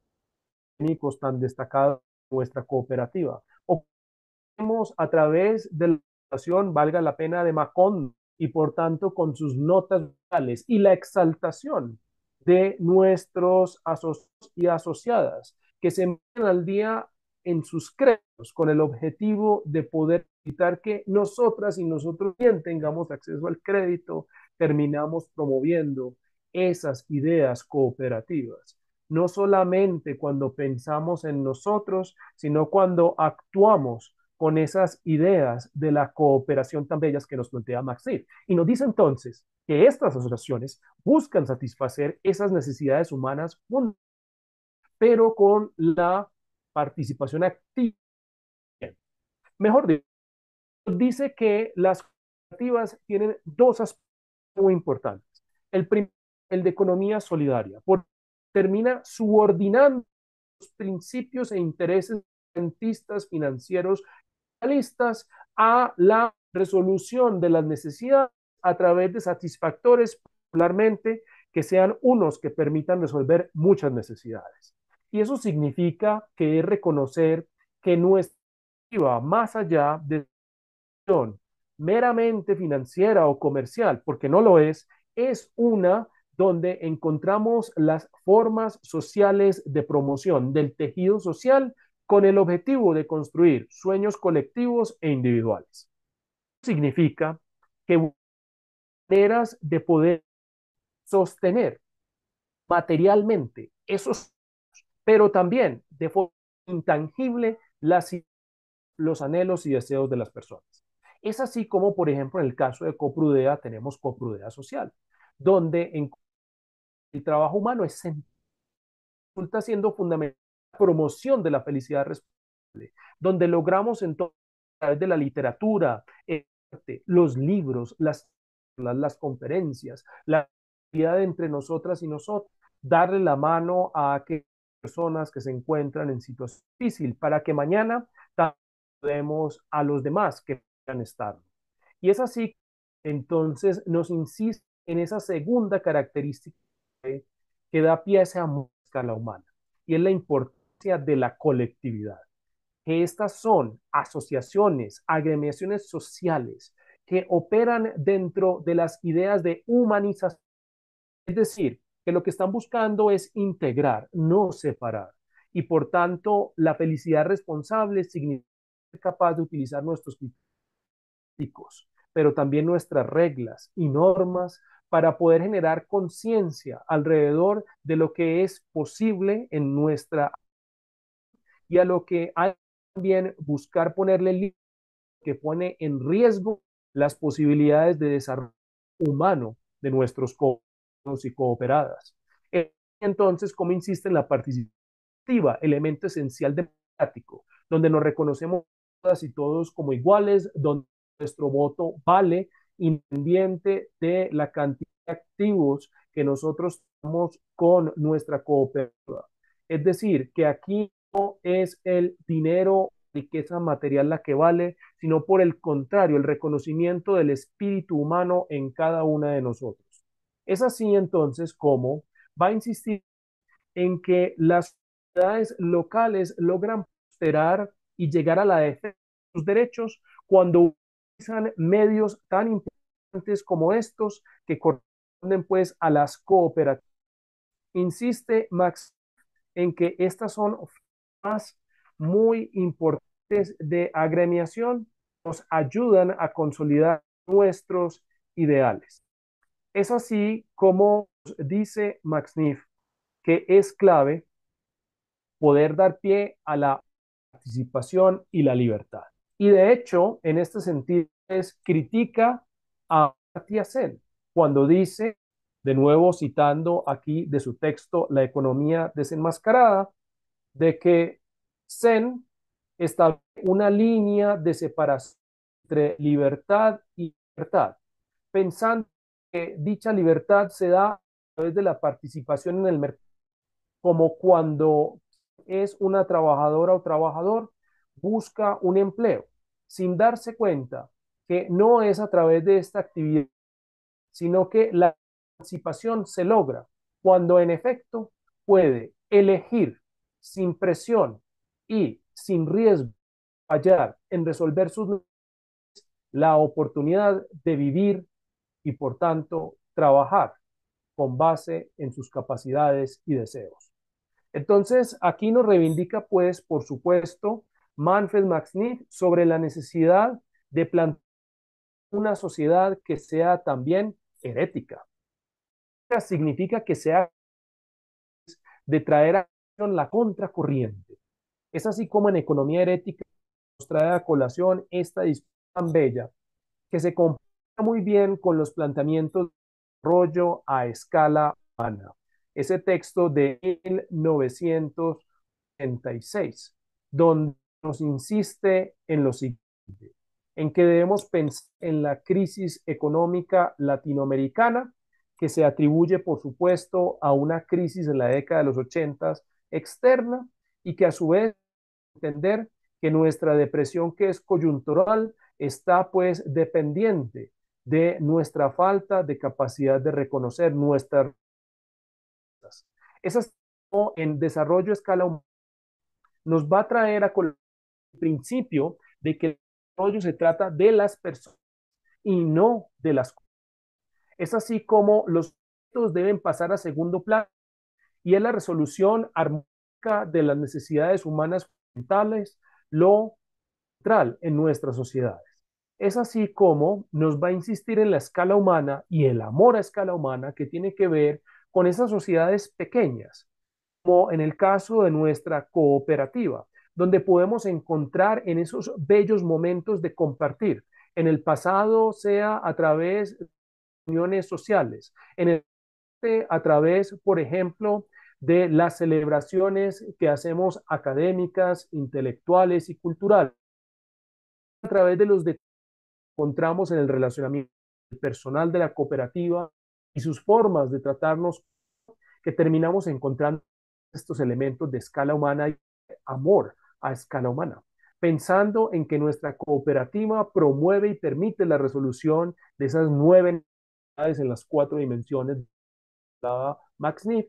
tan destacado de nuestra cooperativa, o a través de la educación, valga la pena, de Macón, y por tanto con sus notas vocales y la exaltación de nuestros asociados y asociadas que se meten al día en sus credos con el objetivo de poder evitar que nosotras y nosotros bien tengamos acceso al crédito, terminamos promoviendo esas ideas cooperativas. No solamente cuando pensamos en nosotros, sino cuando actuamos con esas ideas de la cooperación tan bellas que nos plantea Max Neff. Y nos dice entonces que estas asociaciones buscan satisfacer esas necesidades humanas, pero con la participación activa. Mejor dicho, dice que las cooperativas tienen dos aspectos muy importantes. El primero, el de economía solidaria, porque termina subordinando los principios e intereses rentistas financieros realistas a la resolución de las necesidades a través de satisfactores, particularmente que sean unos que permitan resolver muchas necesidades. Y eso significa que es reconocer que nuestra va más allá de meramente financiera o comercial, porque no lo es una donde encontramos las formas sociales de promoción del tejido social con el objetivo de construir sueños colectivos e individuales. Significa que maneras de poder sostener materialmente esos, pero también de forma intangible los anhelos y deseos de las personas. Es así como, por ejemplo, en el caso de Coprudea tenemos Coprudea Social, donde en el trabajo humano resulta siendo fundamental la promoción de la felicidad responsable, donde logramos entonces a través de la literatura, el arte, los libros, las conferencias, la actividad entre nosotras y nosotros, darle la mano a aquellas personas que se encuentran en situación difícil para que mañana podemos a los demás que puedan estar. Y es así, entonces nos insiste en esa segunda característica que da pie a esa escala humana, y es la importancia de la colectividad. Que estas son asociaciones, agremiaciones sociales que operan dentro de las ideas de humanización, es decir, que lo que están buscando es integrar, no separar. Y por tanto, la felicidad responsable significa ser capaz de utilizar nuestros críticos, pero también nuestras reglas y normas para poder generar conciencia alrededor de lo que es posible en nuestra y a lo que hay también buscar ponerle límites que pone en riesgo las posibilidades de desarrollo humano de nuestros cooperados y cooperadas. Entonces, ¿cómo insiste en la participativa, elemento esencial democrático, donde nos reconocemos todas y todos como iguales, donde nuestro voto vale independiente de la cantidad de activos que nosotros tenemos con nuestra cooperativa? Es decir, que aquí no es el dinero, riqueza material la que vale, sino por el contrario, el reconocimiento del espíritu humano en cada una de nosotros. Es así entonces como va a insistir en que las sociedades locales logran prosperar y llegar a la defensa de sus derechos cuando utilizan medios tan importantes como estos que corresponden pues a las cooperativas. Insiste Max en que estas son formas muy importantes de agremiación, nos ayudan a consolidar nuestros ideales. Es así como dice Max Neff que es clave poder dar pie a la participación y la libertad. Y de hecho, en este sentido, critica a Amartya Sen cuando dice, de nuevo citando aquí de su texto La economía desenmascarada, de que Sen establece una línea de separación entre libertad y libertad, pensando que dicha libertad se da a través de la participación en el mercado, como cuando es una trabajadora o trabajador, busca un empleo, sin darse cuenta que no es a través de esta actividad, sino que la emancipación se logra cuando en efecto puede elegir sin presión y sin riesgo de fallar en resolver la oportunidad de vivir y por tanto trabajar con base en sus capacidades y deseos. Entonces, aquí nos reivindica, pues, por supuesto, Manfred Max Neef sobre la necesidad de plantear una sociedad que sea también herética. Significa que sea de traer a la contracorriente. Es así como en economía herética nos trae a colación esta discusión tan bella que se compara muy bien con los planteamientos de desarrollo a escala humana. Ese texto de 1986, donde nos insiste en lo siguiente, en que debemos pensar en la crisis económica latinoamericana, que se atribuye, por supuesto, a una crisis en la década de los 80 externa y que a su vez entender que nuestra depresión, que es coyuntural, está pues dependiente de nuestra falta de capacidad de reconocer nuestras respuestas. Esas en desarrollo a escala humana nos va a traer a el principio de que el desarrollo se trata de las personas y no de las cosas. Es así como los objetos deben pasar a segundo plano y es la resolución armónica de las necesidades humanas fundamentales lo central en nuestras sociedades. Es así como nos va a insistir en la escala humana y el amor a escala humana que tiene que ver con esas sociedades pequeñas, como en el caso de nuestra cooperativa, donde podemos encontrar en esos bellos momentos de compartir. En el pasado, sea a través de uniones sociales, en el a través, por ejemplo, de las celebraciones que hacemos académicas, intelectuales y culturales, a través de los detalles que encontramos en el relacionamiento personal de la cooperativa y sus formas de tratarnos, que terminamos encontrando estos elementos de escala humana y amor a escala humana, pensando en que nuestra cooperativa promueve y permite la resolución de esas 9 necesidades en las 4 dimensiones de Max Neff,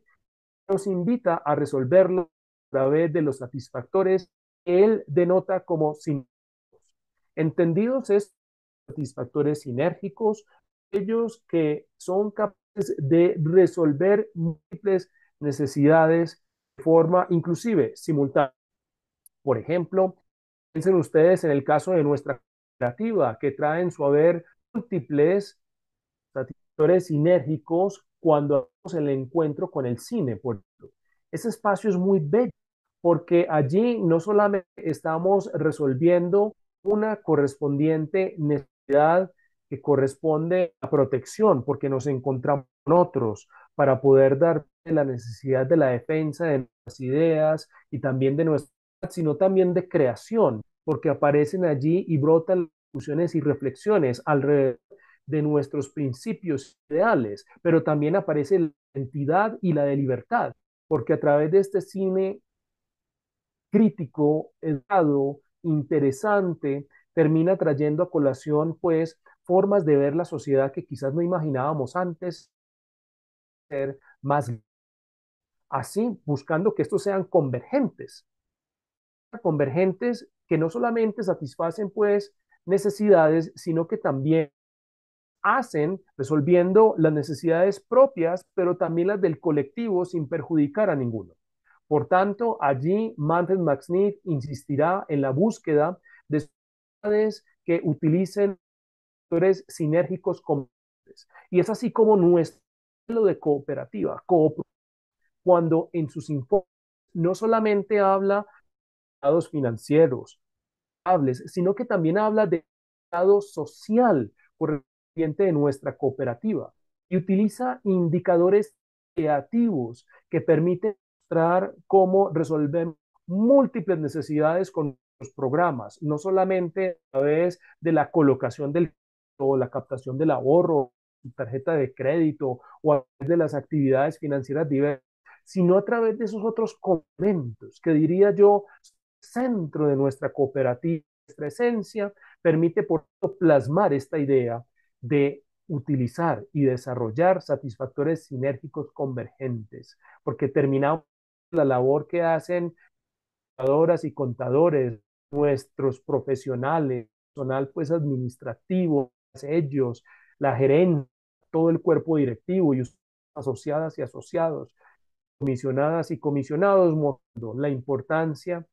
nos invita a resolverlo a través de los satisfactores que él denota como sinérgicos. Entendidos estos satisfactores sinérgicos, ellos que son capaces de resolver múltiples necesidades de forma inclusive simultánea. Por ejemplo, piensen ustedes en el caso de nuestra cooperativa, que trae en su haber múltiples satisfactores sinérgicos cuando hacemos el encuentro con el cine, por ejemplo. Ese espacio es muy bello porque allí no solamente estamos resolviendo una correspondiente necesidad que corresponde a protección, porque nos encontramos con otros para poder dar la necesidad de la defensa de nuestras ideas y también de nuestra, sino también de creación, porque aparecen allí y brotan discusiones y reflexiones alrededor de nuestros principios ideales, pero también aparece la identidad y la de libertad, porque a través de este cine crítico, educado, interesante, termina trayendo a colación pues formas de ver la sociedad que quizás no imaginábamos antes ser más así, buscando que estos sean convergentes que no solamente satisfacen pues necesidades, sino que también hacen resolviendo las necesidades propias, pero también las del colectivo sin perjudicar a ninguno. Por tanto, allí Manfred Max Neff insistirá en la búsqueda de sociedades que utilicen factores sinérgicos comunes. Y es así como nuestro modelo de cooperativa, cuando en sus informes no solamente habla de datos financieros, sino que también habla de estado social correspondiente de nuestra cooperativa y utiliza indicadores creativos que permiten mostrar cómo resolver múltiples necesidades con los programas, no solamente a través de la colocación del o la captación del ahorro, tarjeta de crédito o a través de las actividades financieras diversas, sino a través de esos otros complementos que diría yo centro de nuestra cooperativa, nuestra esencia, permite por tanto plasmar esta idea de utilizar y desarrollar satisfactores sinérgicos convergentes, porque terminamos la labor que hacen contadoras y contadores, nuestros profesionales, personal pues administrativo, ellos, la gerencia, todo el cuerpo directivo y asociadas y asociados, comisionadas y comisionados, mostrando la importancia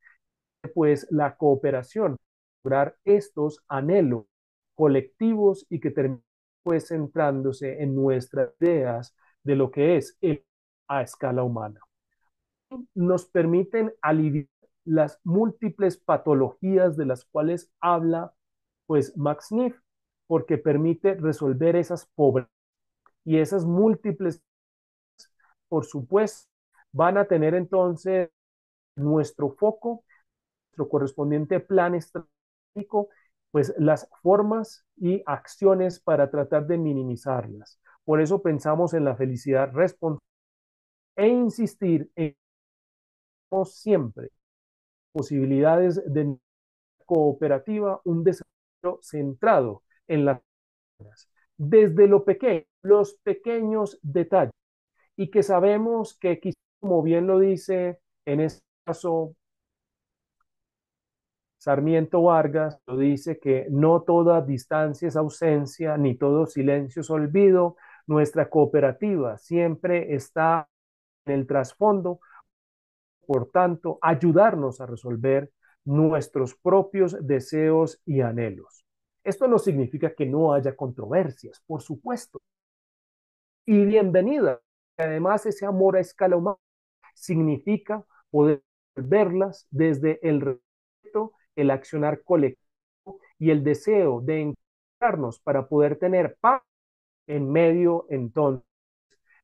pues la cooperación, lograr estos anhelos colectivos y que terminen pues centrándose en nuestras ideas de lo que es el a escala humana. Nos permiten aliviar las múltiples patologías de las cuales habla pues Max Neff, porque permite resolver esas pobrezas y esas múltiples, por supuesto, van a tener entonces nuestro foco, nuestro correspondiente plan estratégico, pues las formas y acciones para tratar de minimizarlas. Por eso pensamos en la felicidad responsable e insistir en siempre posibilidades de cooperativa, un desarrollo centrado en las personas, desde lo pequeño, los pequeños detalles, y que sabemos que, como bien lo dice en este caso Sarmiento Vargas, lo dice que no toda distancia es ausencia, ni todo silencio es olvido. Nuestra cooperativa siempre está en el trasfondo, por tanto, ayudarnos a resolver nuestros propios deseos y anhelos. Esto no significa que no haya controversias, por supuesto, y bienvenida. Además, ese amor a escala humana significa poder verlas desde el respeto, el accionar colectivo y el deseo de encontrarnos para poder tener paz en medio entonces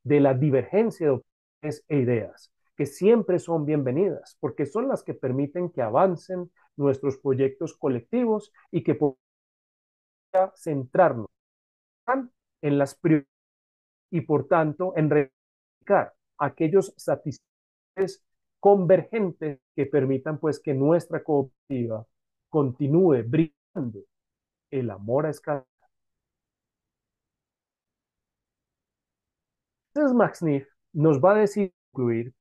de la divergencia de opiniones e ideas, que siempre son bienvenidas, porque son las que permiten que avancen nuestros proyectos colectivos y que podamos centrarnos en las prioridades y por tanto en reivindicar aquellos satisfactores convergentes que permitan pues que nuestra cooperativa continúe brindando el amor a escala. Entonces Max Neff nos va a decir concluir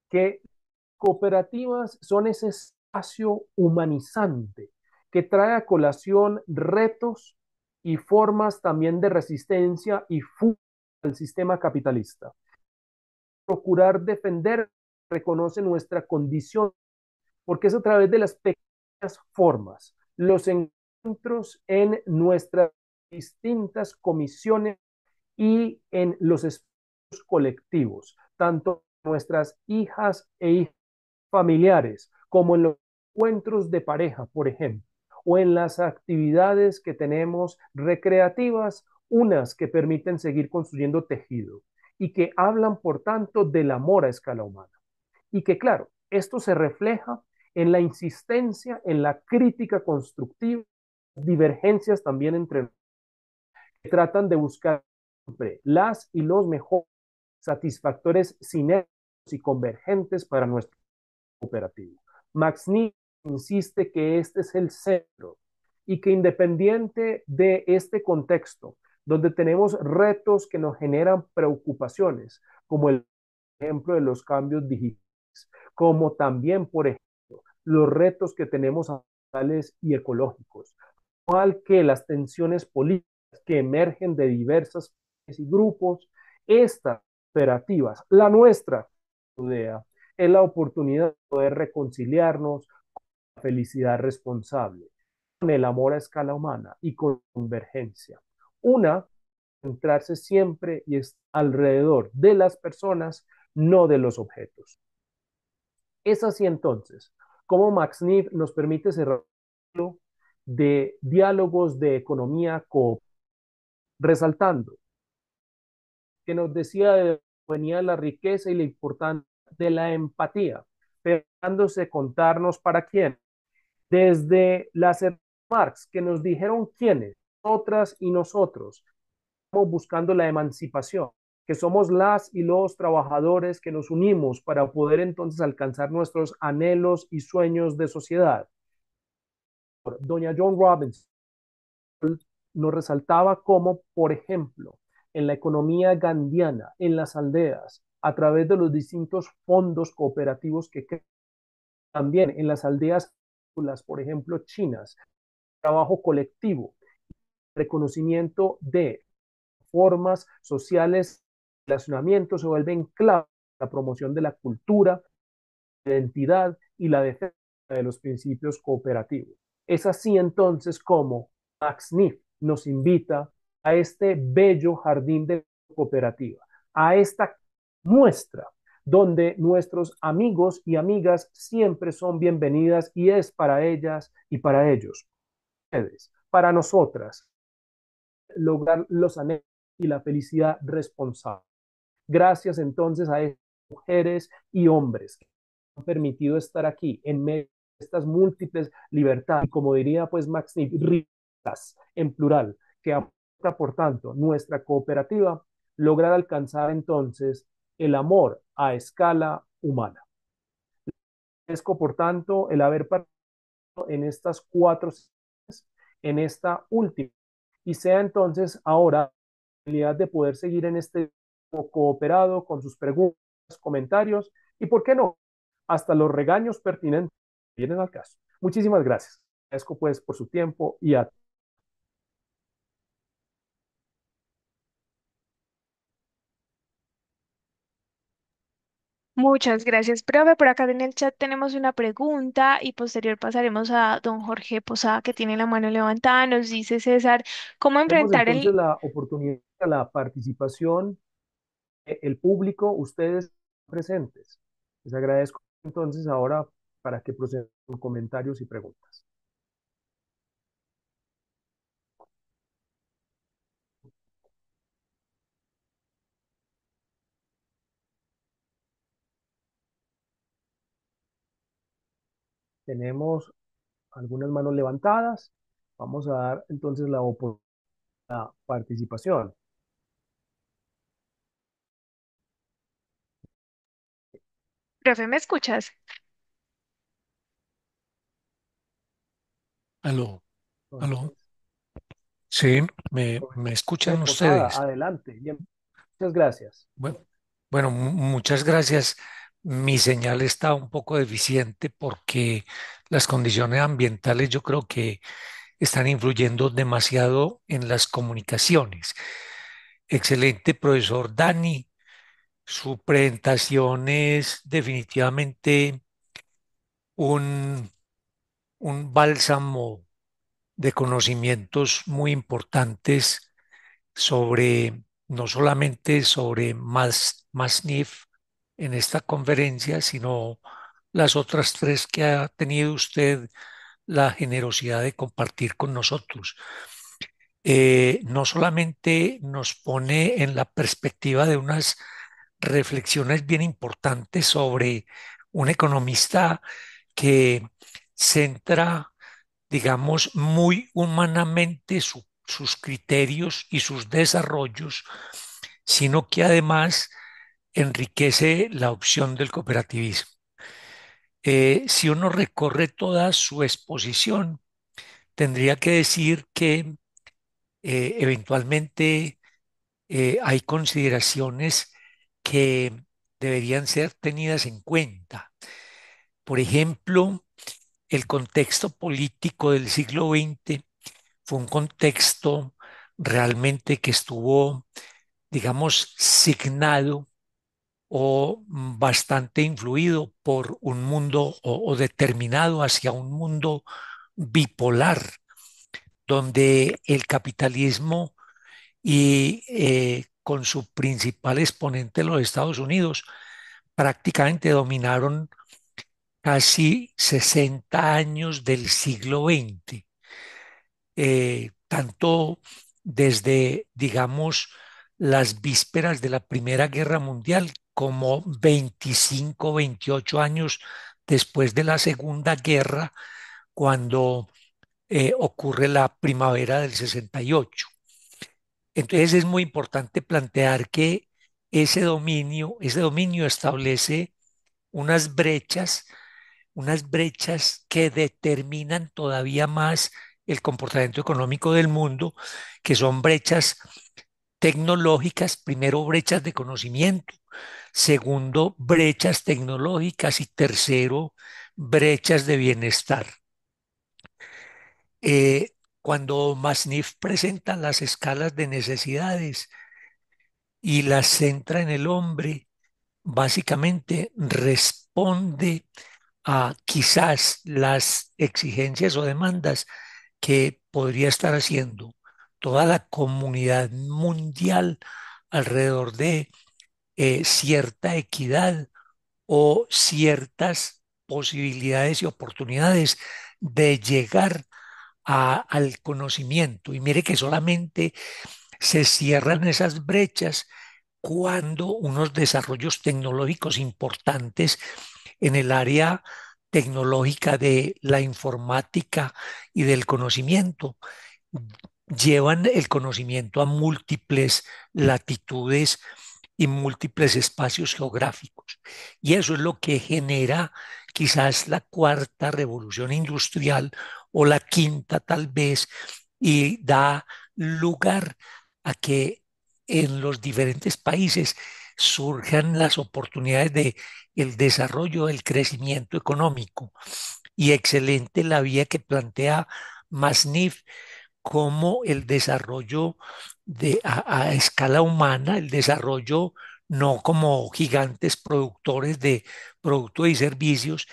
que cooperativas son ese espacio humanizante que trae a colación retos y formas también de resistencia y fuga al sistema capitalista. Procurar defender, reconoce nuestra condición, porque es a través de las pequeñas formas, los encuentros en nuestras distintas comisiones y en los espacios colectivos, tanto nuestras hijas e hijos familiares, como en los encuentros de pareja, por ejemplo, o en las actividades que tenemos recreativas, unas que permiten seguir construyendo tejido y que hablan, por tanto, del amor a escala humana. Y que, claro, esto se refleja en la insistencia, en la crítica constructiva, divergencias también entre que tratan de buscar siempre las y los mejores satisfactores sinérgicos y convergentes para nuestro cooperativo. Max Neff insiste que este es el centro y que independiente de este contexto, donde tenemos retos que nos generan preocupaciones, como el ejemplo de los cambios digitales, como también, por ejemplo, los retos que tenemos ambientales y ecológicos, igual que las tensiones políticas que emergen de diversas y grupos, estas cooperativas, la nuestra, idea, es la oportunidad de poder reconciliarnos con la felicidad responsable, con el amor a escala humana y con convergencia. Una, centrarse siempre y es alrededor de las personas, no de los objetos. Es así entonces como Max Neff nos permite cerrar de diálogos de economía cooperativa, resaltando que nos decía de venía la riqueza y la importancia de la empatía, pegándose contarnos para quién, desde las Marx, que nos dijeron quiénes, otras y nosotros, estamos buscando la emancipación, que somos las y los trabajadores que nos unimos para poder entonces alcanzar nuestros anhelos y sueños de sociedad. Doña John Robinson nos resaltaba cómo, por ejemplo, en la economía gandiana, en las aldeas, a través de los distintos fondos cooperativos que crean, también en las aldeas, por ejemplo, chinas, trabajo colectivo, reconocimiento de formas sociales, relacionamientos se vuelven clave en la promoción de la cultura, la identidad y la defensa de los principios cooperativos. Es así entonces como Max Neff nos invita a este bello jardín de cooperativa, a esta muestra donde nuestros amigos y amigas siempre son bienvenidas y es para ellas y para ellos, para nosotras, lograr los anhelos y la felicidad responsable. Gracias entonces a estas mujeres y hombres que han permitido estar aquí en medio de estas múltiples libertades y como diría pues Max Neff, en plural, que aporta por tanto nuestra cooperativa, lograr alcanzar entonces el amor a escala humana. Agradezco, por tanto, el haber participado en estas cuatro sesiones, en esta última, y sea entonces ahora la posibilidad de poder seguir en este cooperado con sus preguntas, comentarios y, ¿por qué no?, hasta los regaños pertinentes que vienen al caso. Muchísimas gracias. Agradezco pues por su tiempo y a Muchas gracias, profe. Por acá en el chat tenemos una pregunta y posterior pasaremos a don Jorge Posada, que tiene la mano levantada. Nos dice César, ¿cómo tenemos enfrentar entonces el... la oportunidad de la participación, el público, ustedes presentes. Les agradezco entonces ahora para que procedan con comentarios y preguntas. Tenemos algunas manos levantadas. Vamos a dar entonces la oportunidad de participación. Profe, ¿me escuchas? Aló, aló. Entonces, Sí, me escuchan Posada, ustedes. adelante. Bien, muchas gracias. Bueno, bueno, muchas gracias. Mi señal está un poco deficiente porque las condiciones ambientales yo creo que están influyendo demasiado en las comunicaciones. Excelente, profesor Dani. Su presentación es definitivamente un, un bálsamo de conocimientos muy importantes sobre, no solamente sobre Masnif en esta conferencia, sino las otras tres que ha tenido usted la generosidad de compartir con nosotros. No solamente nos pone en la perspectiva de unas reflexiones bien importantes sobre un economista que centra, digamos, muy humanamente sus criterios y sus desarrollos, sino que además enriquece la opción del cooperativismo. Si uno recorre toda su exposición, tendría que decir que eventualmente hay consideraciones que deberían ser tenidas en cuenta. Por ejemplo, el contexto político del siglo XX fue un contexto realmente que estuvo, digamos, signado o bastante influido por un mundo o determinado hacia un mundo bipolar, donde el capitalismo y con su principal exponente, los Estados Unidos, prácticamente dominaron casi 60 años del siglo XX, tanto desde, digamos, las vísperas de la Primera Guerra Mundial como 25, 28 años después de la Segunda Guerra, cuando ocurre la primavera del 68. Entonces es muy importante plantear que ese dominio establece unas unas brechas que determinan todavía más el comportamiento económico del mundo, que son brechas tecnológicas, primero brechas de conocimiento, segundo brechas tecnológicas y tercero brechas de bienestar. Cuando Masniff presenta las escalas de necesidades y las centra en el hombre, básicamente responde a quizás las exigencias o demandas que podría estar haciendo toda la comunidad mundial alrededor de cierta equidad o ciertas posibilidades y oportunidades de llegar al conocimiento. Y mire que solamente se cierran esas brechas cuando unos desarrollos tecnológicos importantes en el área tecnológica de la informática y del conocimiento llevan el conocimiento a múltiples latitudes y múltiples espacios geográficos. Y eso es lo que genera quizás la cuarta revolución industrial o la quinta tal vez, y da lugar a que en los diferentes países surjan las oportunidades de el desarrollo, el crecimiento económico. Y excelente la vía que plantea Masnif como el desarrollo a escala humana, el desarrollo no como gigantes productores de productos y servicios,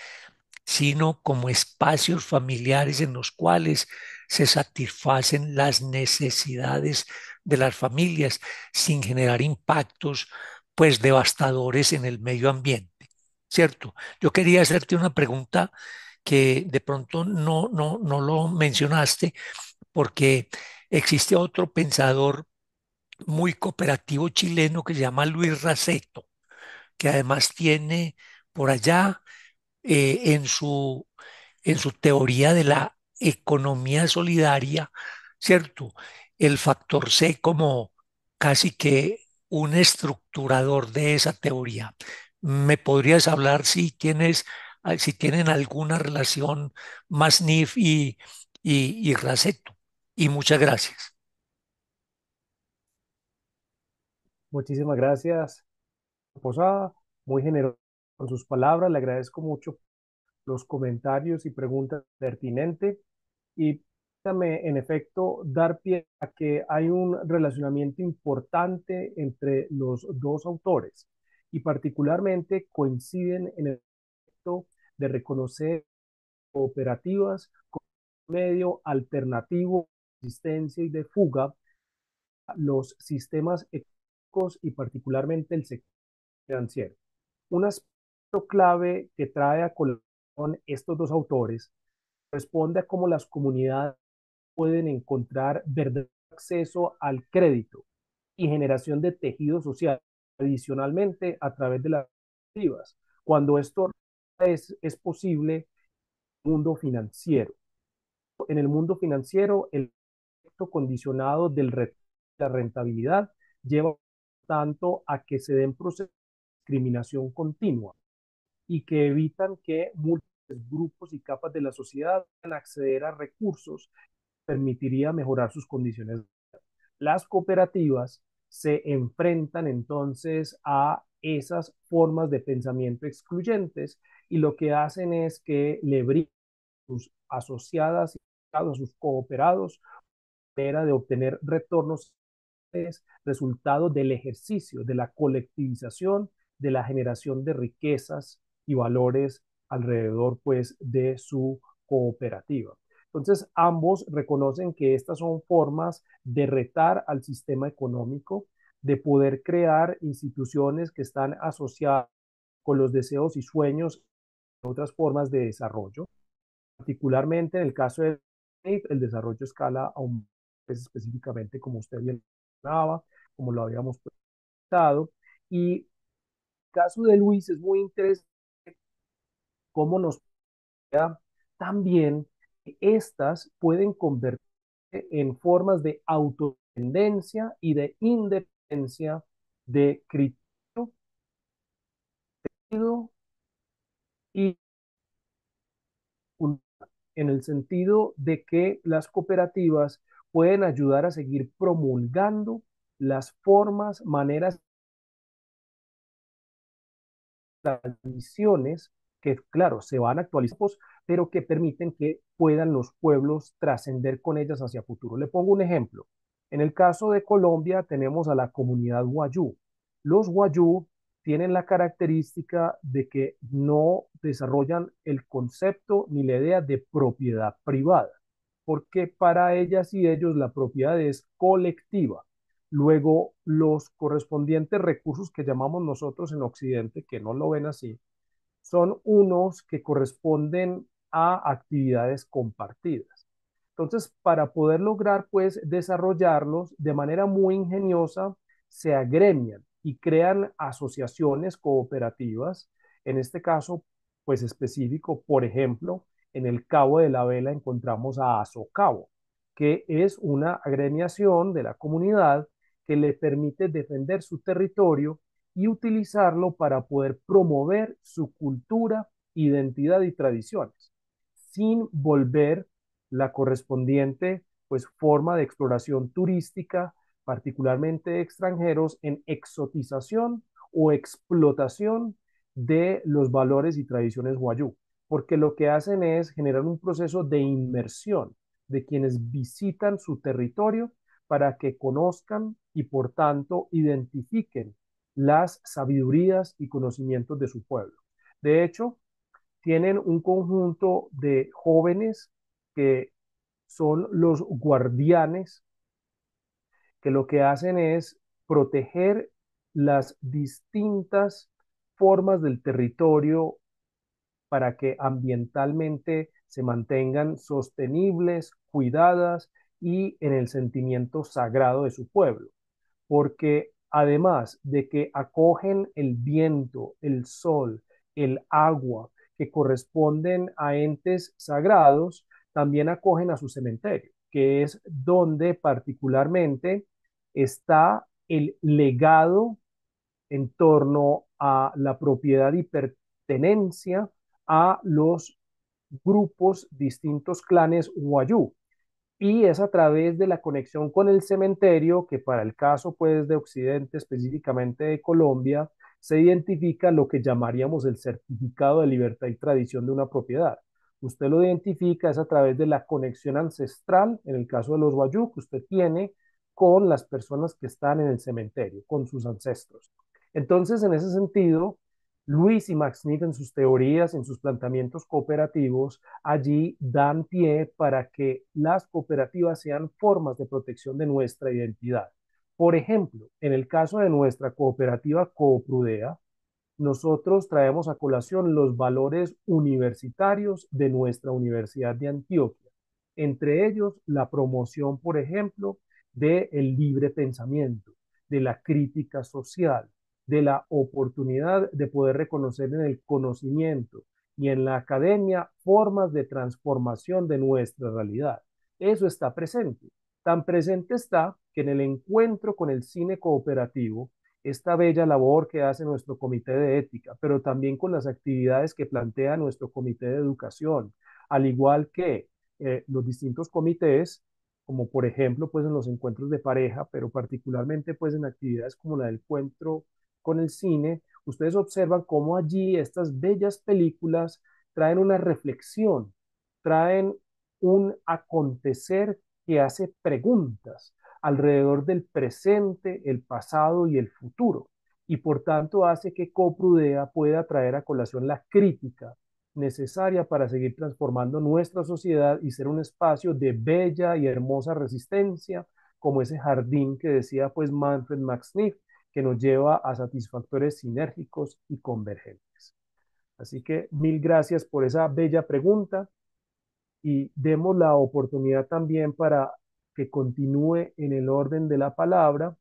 sino como espacios familiares en los cuales se satisfacen las necesidades de las familias sin generar impactos pues devastadores en el medio ambiente, ¿cierto? Yo quería hacerte una pregunta que de pronto no lo mencionaste, porque existe otro pensador muy cooperativo chileno que se llama Luis Raceto, que además tiene por allá en en su teoría de la economía solidaria, ¿cierto? El factor C como casi que un estructurador de esa teoría. ¿Me podrías hablar si tienes, si tienen alguna relación más NIF y Raceto? Y muchas gracias. Muchísimas gracias, Posada, muy generoso con sus palabras. Le agradezco mucho los comentarios y preguntas pertinentes. Y déjame, en efecto, dar pie a que hay un relacionamiento importante entre los dos autores y particularmente coinciden en el aspecto de reconocer cooperativas como medio alternativo de existencia y de fuga a los sistemas económicos y particularmente el sector financiero. Un aspecto clave que trae a colación estos dos autores responde a cómo las comunidades pueden encontrar verdadero acceso al crédito y generación de tejido social adicionalmente a través de las activas, cuando esto es posible en el mundo financiero. En el mundo financiero, el efecto condicionado del la rentabilidad lleva tanto a que se den procesos de discriminación continua y que evitan que múltiples grupos y capas de la sociedad puedan acceder a recursos que permitiría mejorar sus condiciones. Las cooperativas se enfrentan entonces a esas formas de pensamiento excluyentes y lo que hacen es que le brindan a sus asociadas y a sus cooperados manera de obtener retornos es resultado del ejercicio, de la colectivización, de la generación de riquezas y valores alrededor pues de su cooperativa. Entonces, ambos reconocen que estas son formas de retar al sistema económico, de poder crear instituciones que están asociadas con los deseos y sueños de otras formas de desarrollo. Particularmente en el caso de el desarrollo a escala aún es específicamente como usted bien mencionaba, como lo habíamos presentado. Y el caso de Luis es muy interesante cómo nos da también que estas pueden convertirse en formas de autodependencia y de independencia de criterio y en el sentido de que las cooperativas pueden ayudar a seguir promulgando las formas, maneras, tradiciones que, claro, se van actualizando, pero que permiten que puedan los pueblos trascender con ellas hacia futuro. Le pongo un ejemplo. En el caso de Colombia tenemos a la comunidad Wayuu. Los Wayuu tienen la característica de que no desarrollan el concepto ni la idea de propiedad privada, porque para ellas y ellos la propiedad es colectiva. Luego, los correspondientes recursos que llamamos nosotros en Occidente, que no lo ven así, son unos que corresponden a actividades compartidas. Entonces, para poder lograr, pues, desarrollarlos de manera muy ingeniosa, se agremian y crean asociaciones cooperativas. En este caso, pues, específico, por ejemplo, en el Cabo de la Vela encontramos a Asocabo, que es una agremiación de la comunidad que le permite defender su territorio y utilizarlo para poder promover su cultura identidad y tradiciones, sin volver la correspondiente pues, forma de exploración turística, particularmente de extranjeros, en exotización o explotación de los valores y tradiciones wayuu, porque lo que hacen es generar un proceso de inmersión de quienes visitan su territorio para que conozcan y por tanto identifiquen las sabidurías y conocimientos de su pueblo. De hecho, tienen un conjunto de jóvenes que son los guardianes, que lo que hacen es proteger las distintas formas del territorio para que ambientalmente se mantengan sostenibles, cuidadas y en el sentimiento sagrado de su pueblo, porque además de que acogen el viento, el sol, el agua, que corresponden a entes sagrados, también acogen a su cementerio, que es donde particularmente está el legado en torno a la propiedad y pertenencia a los grupos, distintos clanes Wayuu, y es a través de la conexión con el cementerio que para el caso pues de Occidente, específicamente de Colombia, se identifica lo que llamaríamos el certificado de libertad y tradición de una propiedad. Usted lo identifica es a través de la conexión ancestral, en el caso de los Wayuu, que usted tiene con las personas que están en el cementerio, con sus ancestros. Entonces, en ese sentido, Luis y Max Smith en sus teorías, en sus planteamientos cooperativos, allí dan pie para que las cooperativas sean formas de protección de nuestra identidad. Por ejemplo, en el caso de nuestra cooperativa Cooprudea, nosotros traemos a colación los valores universitarios de nuestra Universidad de Antioquia, entre ellos la promoción, por ejemplo, del libre pensamiento, de la crítica social, de la oportunidad de poder reconocer en el conocimiento y en la academia formas de transformación de nuestra realidad. Eso está presente. Tan presente está que en el encuentro con el cine cooperativo, esta bella labor que hace nuestro comité de ética, pero también con las actividades que plantea nuestro comité de educación, al igual que los distintos comités, como por ejemplo pues en los encuentros de pareja, pero particularmente pues en actividades como la del encuentro con el cine, ustedes observan cómo allí estas bellas películas traen una reflexión, traen un acontecer que hace preguntas alrededor del presente, el pasado y el futuro, y por tanto hace que Coprudea pueda traer a colación la crítica necesaria para seguir transformando nuestra sociedad y ser un espacio de bella y hermosa resistencia, como ese jardín que decía pues Manfred Max Neef, que nos lleva a satisfactores sinérgicos y convergentes. Así que mil gracias por esa bella pregunta y demos la oportunidad también para que continúe en el orden de la palabra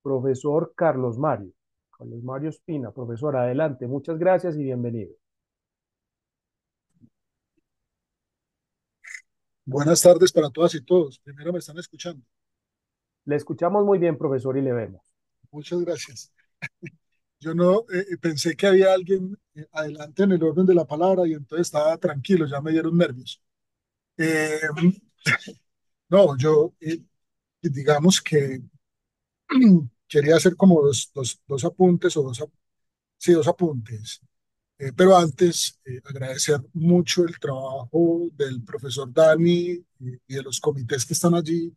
profesor Carlos Mario. Carlos Mario Espina, profesor, adelante. Muchas gracias y bienvenido. Buenas tardes para todas y todos. Primero me están escuchando. Le escuchamos muy bien, profesor, y le vemos. Muchas gracias. Yo no pensé que había alguien adelante en el orden de la palabra y entonces estaba tranquilo, ya me dieron nervios. Eh, no, yo digamos que quería hacer como dos apuntes o sí, dos apuntes. Pero antes, agradecer mucho el trabajo del profesor Dani y de los comités que están allí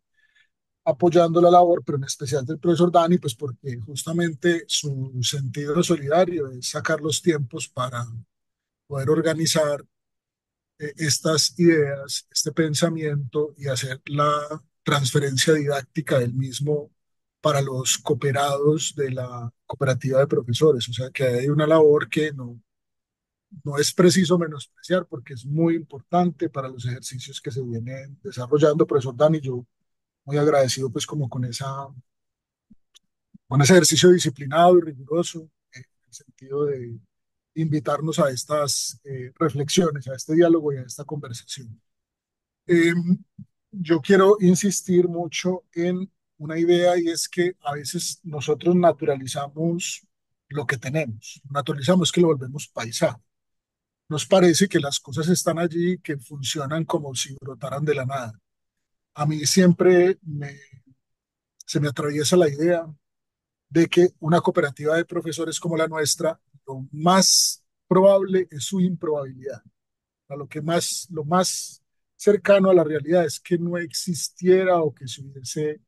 apoyando la labor, pero en especial del profesor Dani, pues porque justamente su sentido solidario es sacar los tiempos para poder organizar estas ideas, este pensamiento y hacer la transferencia didáctica del mismo para los cooperados de la cooperativa de profesores. O sea que hay una labor que no es preciso menospreciar porque es muy importante para los ejercicios que se vienen desarrollando. Profesor Dani, yo muy agradecido pues como con ese ejercicio disciplinado y riguroso, en el sentido de invitarnos a estas reflexiones, a este diálogo y a esta conversación. Eh, yo quiero insistir mucho en una idea y es que a veces nosotros naturalizamos lo que tenemos, naturalizamos que lo volvemos paisaje. Nos parece que las cosas están allí, que funcionan como si brotaran de la nada. A mí siempre se me atraviesa la idea de que una cooperativa de profesores como la nuestra, lo más probable es su improbabilidad. Lo más cercano a la realidad es que no existiera o que se hubiese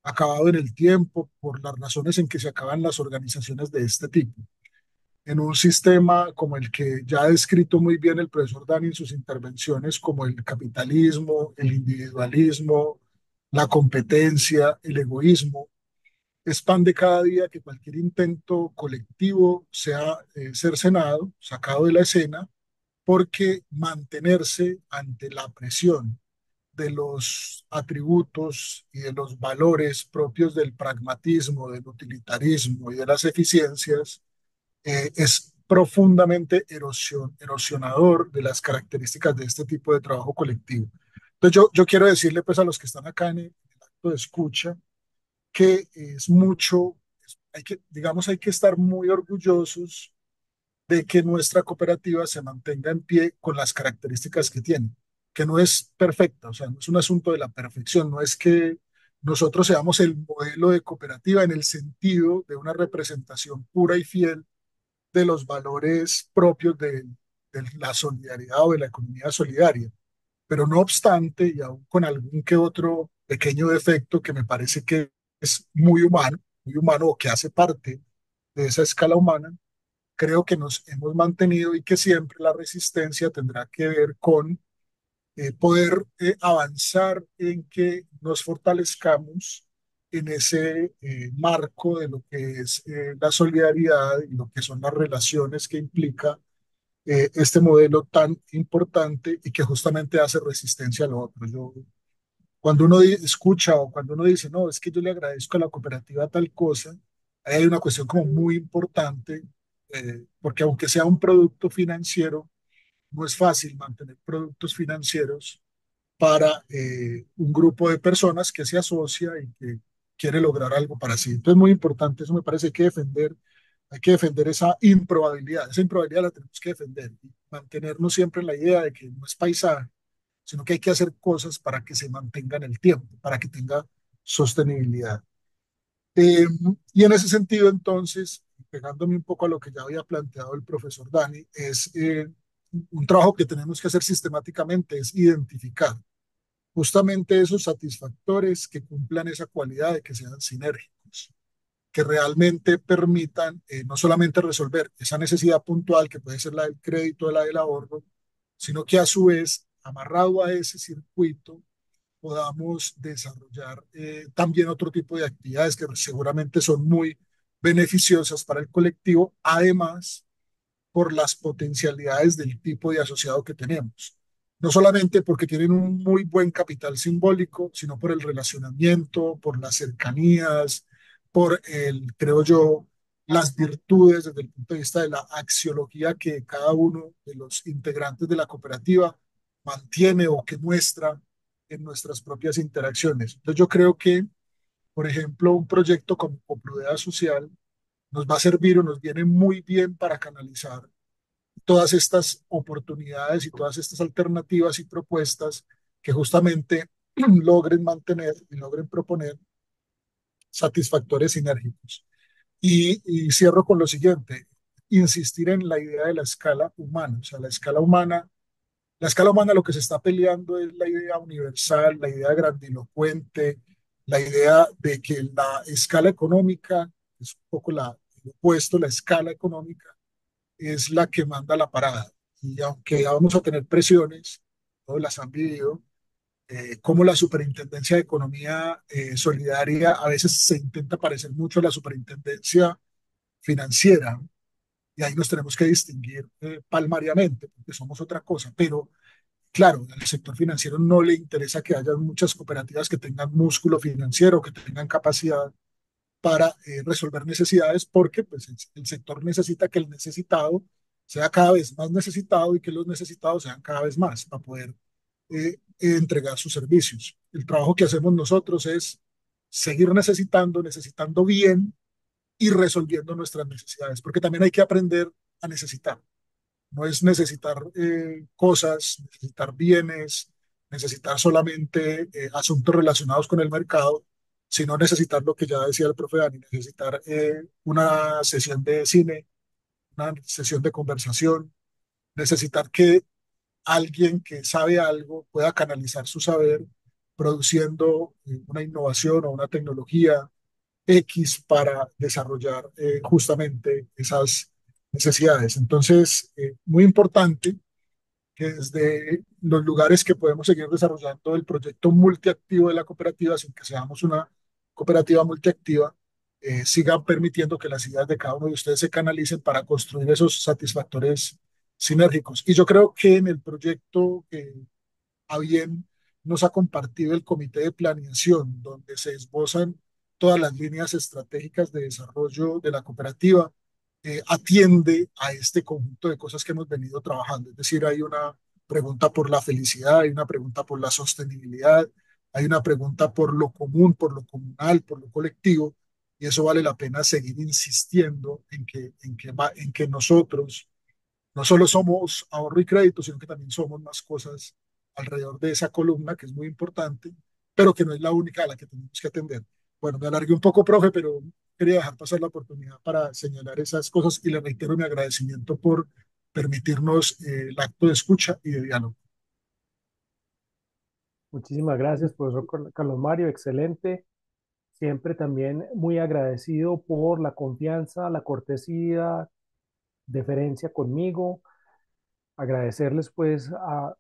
acabado en el tiempo por las razones en que se acaban las organizaciones de este tipo. En un sistema como el que ya ha descrito muy bien el profesor Dani en sus intervenciones, como el capitalismo, el individualismo, la competencia, el egoísmo, es pan de cada día que cualquier intento colectivo sea cercenado, sacado de la escena, porque mantenerse ante la presión de los atributos y de los valores propios del pragmatismo, del utilitarismo y de las eficiencias es profundamente erosionador de las características de este tipo de trabajo colectivo. Entonces yo quiero decirle pues a los que están acá en el acto de escucha que es mucho, hay que, digamos, hay que estar muy orgullosos de que nuestra cooperativa se mantenga en pie con las características que tiene, que no es perfecta, o sea, no es un asunto de la perfección, no es que nosotros seamos el modelo de cooperativa en el sentido de una representación pura y fiel de los valores propios de la solidaridad o de la economía solidaria. Pero no obstante, y aún con algún que otro pequeño defecto que me parece que es muy humano o que hace parte de esa escala humana, creo que nos hemos mantenido y que siempre la resistencia tendrá que ver con poder avanzar en que nos fortalezcamos en ese marco de lo que es la solidaridad y lo que son las relaciones que implica este modelo tan importante y que justamente hace resistencia a lo otro. Cuando uno escucha o cuando uno dice, no, es que yo le agradezco a la cooperativa tal cosa, ahí hay una cuestión como muy importante, porque aunque sea un producto financiero, no es fácil mantener productos financieros para un grupo de personas que se asocia y que quiere lograr algo para sí. Entonces, muy importante, eso me parece, hay que defender esa improbabilidad la tenemos que defender y mantenernos siempre en la idea de que no es paisaje, sino que hay que hacer cosas para que se mantenga en el tiempo, para que tenga sostenibilidad. Eh, y en ese sentido, entonces, pegándome un poco a lo que ya había planteado el profesor Dani, es un trabajo que tenemos que hacer sistemáticamente, es identificar justamente esos satisfactores que cumplan esa cualidad de que sean sinérgicos, que realmente permitan no solamente resolver esa necesidad puntual que puede ser la del crédito, la del ahorro, sino que a su vez, amarrado a ese circuito, podamos desarrollar también otro tipo de actividades que seguramente son muy beneficiosas para el colectivo, además por las potencialidades del tipo de asociado que tenemos. No solamente porque tienen un muy buen capital simbólico, sino por el relacionamiento, por las cercanías, por creo yo, las virtudes desde el punto de vista de la axiología que cada uno de los integrantes de la cooperativa mantiene o que muestra en nuestras propias interacciones. Entonces yo creo que, por ejemplo, un proyecto como Copludea Social nos va a servir o nos viene muy bien para canalizar todas estas oportunidades y todas estas alternativas y propuestas que justamente logren mantener y logren proponer satisfactores sinérgicos. Y cierro con lo siguiente, insistir en la idea de la escala humana, o sea, la escala humana lo que se está peleando es la idea universal, la idea grandilocuente, la idea de que la escala económica, es un poco el opuesto, la escala económica, es la que manda la parada. Y aunque vamos a tener presiones, todos las han vivido, como la Superintendencia de Economía Solidaria a veces se intenta parecer mucho a la Superintendencia Financiera, y ahí nos tenemos que distinguir palmariamente, porque somos otra cosa, pero claro, al sector financiero no le interesa que haya muchas cooperativas que tengan músculo financiero, que tengan capacidad para resolver necesidades, porque pues, el sector necesita que el necesitado sea cada vez más necesitado y que los necesitados sean cada vez más para poder entregar sus servicios. El trabajo que hacemos nosotros es seguir necesitando bien y resolviendo nuestras necesidades, porque también hay que aprender a necesitar. No es necesitar cosas, necesitar bienes, necesitar solamente asuntos relacionados con el mercado, sino necesitar lo que ya decía el profe Dani, necesitar una sesión de cine, una sesión de conversación, necesitar que alguien que sabe algo pueda canalizar su saber produciendo una innovación o una tecnología X para desarrollar justamente esas necesidades. Entonces, muy importante que desde los lugares que podemos seguir desarrollando el proyecto multiactivo de la cooperativa, sin que seamos una cooperativa multiactiva, sigan permitiendo que las ideas de cada uno de ustedes se canalicen para construir esos satisfactores sinérgicos. Y yo creo que en el proyecto que a bien nos ha compartido el comité de planeación, donde se esbozan todas las líneas estratégicas de desarrollo de la cooperativa, atiende a este conjunto de cosas que hemos venido trabajando. Es decir, hay una pregunta por la felicidad, hay una pregunta por la sostenibilidad, hay una pregunta por lo común, por lo comunal, por lo colectivo, y eso vale la pena seguir insistiendo en que nosotros no solo somos ahorro y crédito, sino que también somos más cosas alrededor de esa columna, que es muy importante, pero que no es la única a la que tenemos que atender. Bueno, me alargué un poco, profe, pero quería dejar pasar la oportunidad para señalar esas cosas y le reitero mi agradecimiento por permitirnos el acto de escucha y de diálogo. Muchísimas gracias, profesor Carlos Mario, excelente. Siempre también muy agradecido por la confianza, la cortesía, deferencia conmigo. Agradecerles pues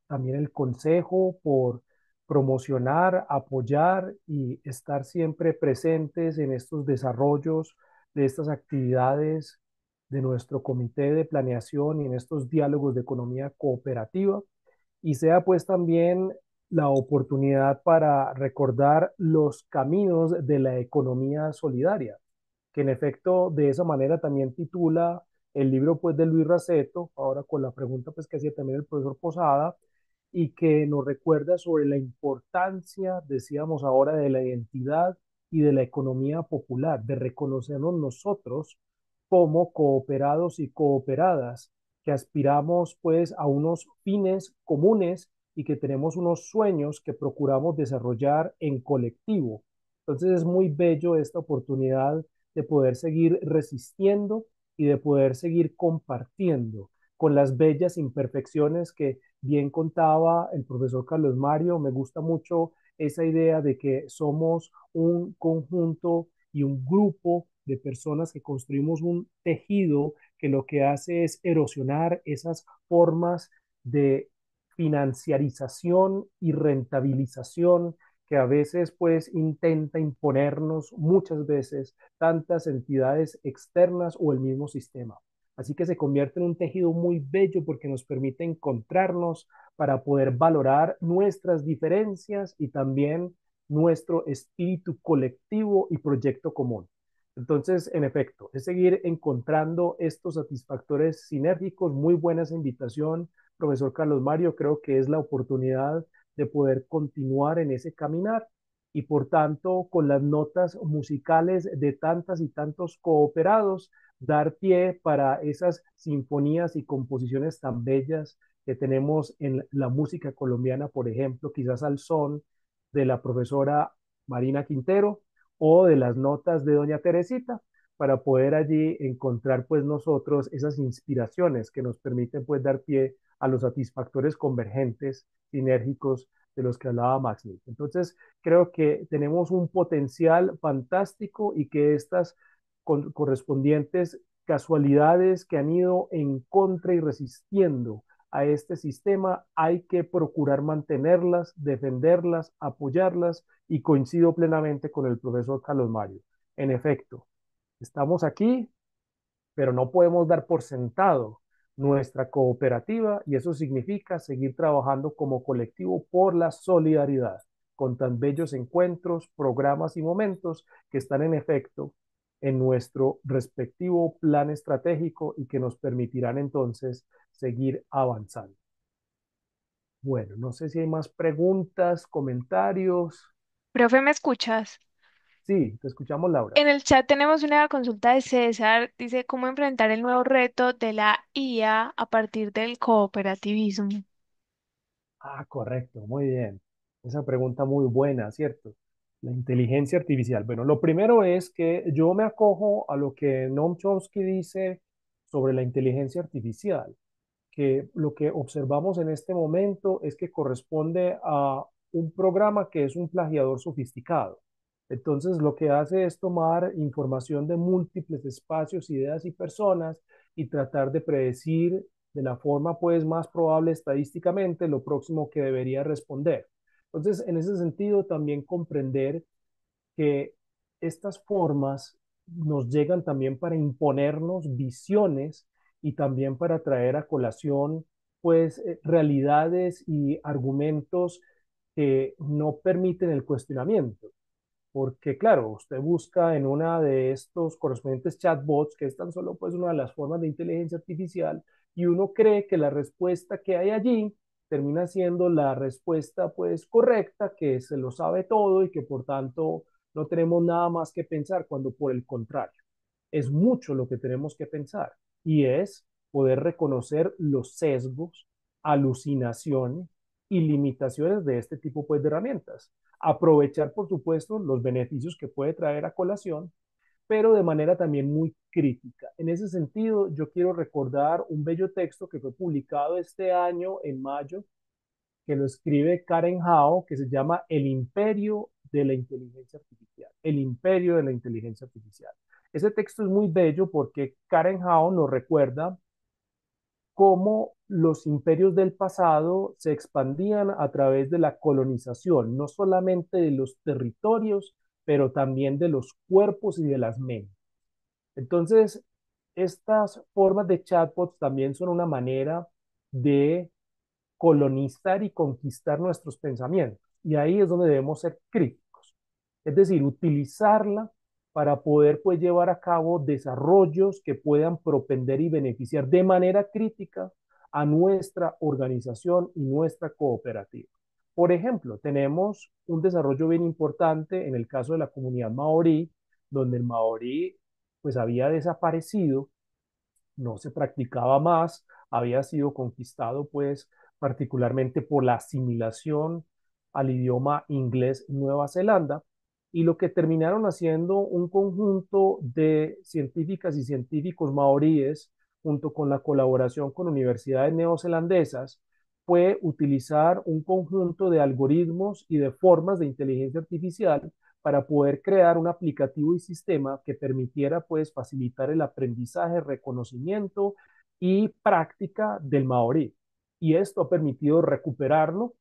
también el consejo por promocionar, apoyar y estar siempre presentes en estos desarrollos de estas actividades de nuestro comité de planeación y en estos diálogos de economía cooperativa. Y sea pues también la oportunidad para recordar los caminos de la economía solidaria, que en efecto de esa manera también titula el libro pues de Luis Raceto, ahora con la pregunta pues que hacía también el profesor Posada, y que nos recuerda sobre la importancia, decíamos ahora, de la identidad y de la economía popular, de reconocernos nosotros como cooperados y cooperadas, que aspiramos pues a unos fines comunes y que tenemos unos sueños que procuramos desarrollar en colectivo. Entonces es muy bello esta oportunidad de poder seguir resistiendo y de poder seguir compartiendo con las bellas imperfecciones que bien contaba el profesor Carlos Mario. Me gusta mucho esa idea de que somos un conjunto y un grupo de personas que construimos un tejido que lo que hace es erosionar esas formas de financiarización y rentabilización que a veces pues intenta imponernos muchas veces tantas entidades externas o el mismo sistema. Así que se convierte en un tejido muy bello porque nos permite encontrarnos para poder valorar nuestras diferencias y también nuestro espíritu colectivo y proyecto común. Entonces, en efecto, es seguir encontrando estos satisfactores sinérgicos. Muy buena esa invitación, profesor Carlos Mario. Creo que es la oportunidad de poder continuar en ese caminar y por tanto, con las notas musicales de tantas y tantos cooperados, dar pie para esas sinfonías y composiciones tan bellas que tenemos en la música colombiana, por ejemplo, quizás al son de la profesora Marina Quintero o de las notas de doña Teresita, para poder allí encontrar pues nosotros esas inspiraciones que nos permiten pues dar pie a los satisfactores convergentes, sinérgicos de los que hablaba Maxwell. Entonces, creo que tenemos un potencial fantástico y que estas correspondientes casualidades que han ido en contra y resistiendo a este sistema, hay que procurar mantenerlas, defenderlas, apoyarlas y coincido plenamente con el profesor Carlos Mario. En efecto, estamos aquí, pero no podemos dar por sentado nuestra cooperativa y eso significa seguir trabajando como colectivo por la solidaridad, con tan bellos encuentros, programas y momentos que están en efecto en nuestro respectivo plan estratégico y que nos permitirán entonces seguir avanzando. Bueno, no sé si hay más preguntas, comentarios. Profe, ¿me escuchas? Sí, te escuchamos, Laura. En el chat tenemos una consulta de César. Dice, ¿cómo enfrentar el nuevo reto de la IA a partir del cooperativismo? Ah, correcto, muy bien. Esa pregunta muy buena, ¿cierto? La inteligencia artificial. Bueno, lo primero es que yo me acojo a lo que Noam Chomsky dice sobre la inteligencia artificial, que lo que observamos en este momento es que corresponde a un programa que es un plagiador sofisticado. Entonces, lo que hace es tomar información de múltiples espacios, ideas y personas y tratar de predecir de la forma pues más probable estadísticamente lo próximo que debería responder. Entonces, en ese sentido, también comprender que estas formas nos llegan también para imponernos visiones y también para traer a colación pues realidades y argumentos que no permiten el cuestionamiento. Porque claro, usted busca en una de estos correspondientes chatbots, que es tan solo pues una de las formas de inteligencia artificial, y uno cree que la respuesta que hay allí termina siendo la respuesta pues correcta, que se lo sabe todo y que por tanto no tenemos nada más que pensar, cuando por el contrario, es mucho lo que tenemos que pensar y es poder reconocer los sesgos, alucinaciones y limitaciones de este tipo pues, de herramientas. Aprovechar, por supuesto, los beneficios que puede traer a colación, pero de manera también muy crítica. En ese sentido, yo quiero recordar un bello texto que fue publicado este año, en mayo, que lo escribe Karen Hao, que se llama El imperio de la inteligencia artificial. El imperio de la inteligencia artificial. Ese texto es muy bello porque Karen Hao nos recuerda cómo los imperios del pasado se expandían a través de la colonización, no solamente de los territorios, pero también de los cuerpos y de las mentes. Entonces, estas formas de chatbots también son una manera de colonizar y conquistar nuestros pensamientos. Y ahí es donde debemos ser críticos. Es decir, utilizarla para poder pues, llevar a cabo desarrollos que puedan propender y beneficiar de manera crítica a nuestra organización y nuestra cooperativa. Por ejemplo, tenemos un desarrollo bien importante en el caso de la comunidad maorí, donde el maorí pues había desaparecido, no se practicaba más, había sido conquistado pues particularmente por la asimilación al idioma inglés en Nueva Zelanda, y lo que terminaron haciendo un conjunto de científicas y científicos maoríes junto con la colaboración con universidades neozelandesas fue utilizar un conjunto de algoritmos y de formas de inteligencia artificial para poder crear un aplicativo y sistema que permitiera pues facilitar el aprendizaje, reconocimiento y práctica del maorí. Y esto ha permitido recuperarlo,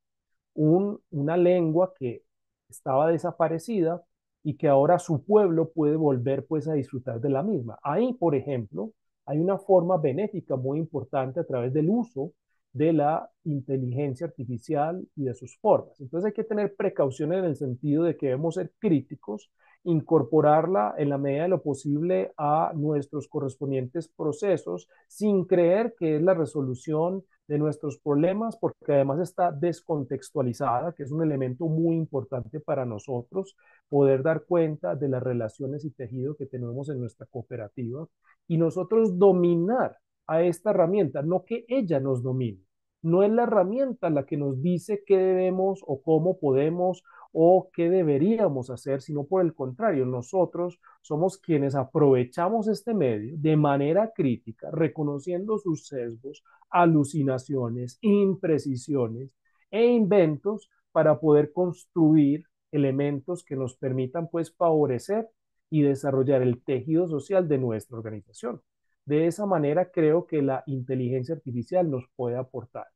una lengua que estaba desaparecida y que ahora su pueblo puede volver pues a disfrutar de la misma. Ahí, por ejemplo, hay una forma benéfica muy importante a través del uso de la inteligencia artificial y de sus formas. Entonces hay que tener precauciones en el sentido de que debemos ser críticos, incorporarla en la medida de lo posible a nuestros correspondientes procesos, sin creer que es la resolución de nuestros problemas, porque además está descontextualizada, que es un elemento muy importante para nosotros, poder dar cuenta de las relaciones y tejido que tenemos en nuestra cooperativa y nosotros dominar a esta herramienta, no que ella nos domine. No es la herramienta la que nos dice qué debemos o cómo podemos o qué deberíamos hacer, sino por el contrario, nosotros somos quienes aprovechamos este medio de manera crítica, reconociendo sus sesgos, alucinaciones, imprecisiones e inventos para poder construir elementos que nos permitan pues favorecer y desarrollar el tejido social de nuestra organización. De esa manera creo que la inteligencia artificial nos puede aportar.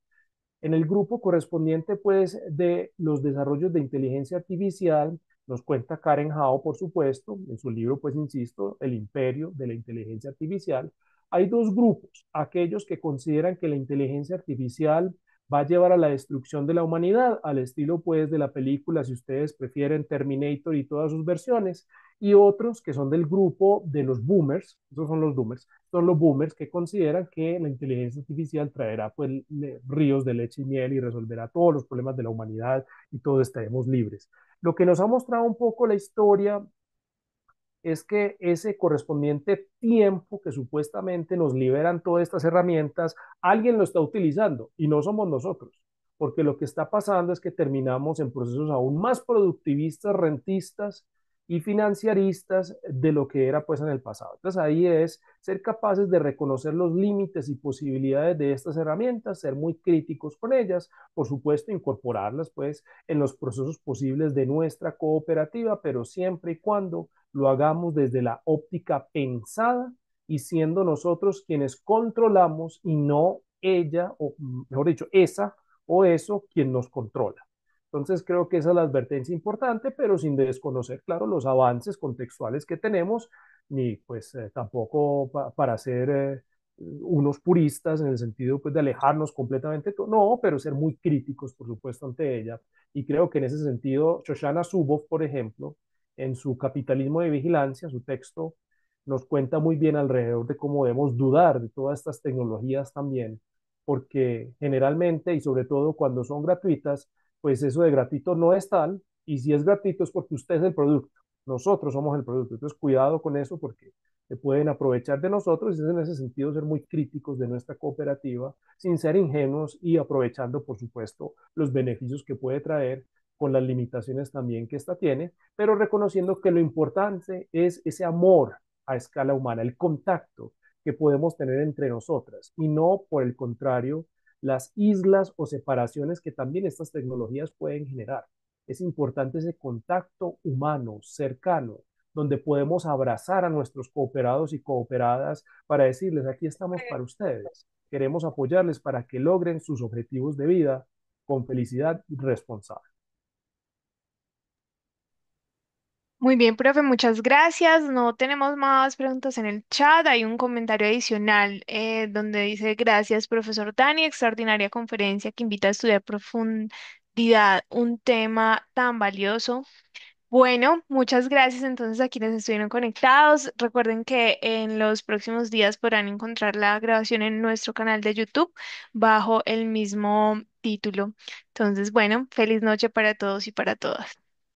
En el grupo correspondiente, pues, de los desarrollos de inteligencia artificial, nos cuenta Karen Hao, por supuesto, en su libro, pues, insisto, El imperio de la inteligencia artificial. Hay dos grupos, aquellos que consideran que la inteligencia artificial va a llevar a la destrucción de la humanidad, al estilo, pues, de la película, si ustedes prefieren, Terminator y todas sus versiones, y otros que son del grupo de los boomers, esos son los boomers que consideran que la inteligencia artificial traerá pues ríos de leche y miel y resolverá todos los problemas de la humanidad y todos estaremos libres. Lo que nos ha mostrado un poco la historia es que ese correspondiente tiempo que supuestamente nos liberan todas estas herramientas, alguien lo está utilizando y no somos nosotros, porque lo que está pasando es que terminamos en procesos aún más productivistas, rentistas y financiaristas de lo que era pues en el pasado. Entonces ahí es ser capaces de reconocer los límites y posibilidades de estas herramientas, ser muy críticos con ellas, por supuesto incorporarlas pues en los procesos posibles de nuestra cooperativa, pero siempre y cuando lo hagamos desde la óptica pensada y siendo nosotros quienes controlamos y no ella, o mejor dicho, esa o eso quien nos controla. Entonces creo que esa es la advertencia importante, pero sin desconocer, claro, los avances contextuales que tenemos, ni pues tampoco para ser unos puristas en el sentido pues de alejarnos completamente, no, pero ser muy críticos, por supuesto, ante ella. Y creo que en ese sentido, Shoshana Zuboff, por ejemplo, en su Capitalismo de Vigilancia, su texto, nos cuenta muy bien alrededor de cómo debemos dudar de todas estas tecnologías también, porque generalmente y sobre todo cuando son gratuitas, pues eso de gratuito no es tal, y si es gratuito es porque usted es el producto, nosotros somos el producto. Entonces, cuidado con eso porque se pueden aprovechar de nosotros y es en ese sentido ser muy críticos de nuestra cooperativa, sin ser ingenuos y aprovechando, por supuesto, los beneficios que puede traer con las limitaciones también que ésta tiene, pero reconociendo que lo importante es ese amor a escala humana, el contacto que podemos tener entre nosotras y no, por el contrario, las islas o separaciones que también estas tecnologías pueden generar. Es importante ese contacto humano, cercano, donde podemos abrazar a nuestros cooperados y cooperadas para decirles, aquí estamos para ustedes, queremos apoyarles para que logren sus objetivos de vida con felicidad responsable. Muy bien, profe, muchas gracias. No tenemos más preguntas en el chat. Hay un comentario adicional donde dice, gracias, profesor Dani, extraordinaria conferencia que invita a estudiar profundidad un tema tan valioso. Bueno, muchas gracias entonces a quienes estuvieron conectados. Recuerden que en los próximos días podrán encontrar la grabación en nuestro canal de YouTube bajo el mismo título. Entonces, bueno, feliz noche para todos y para todas.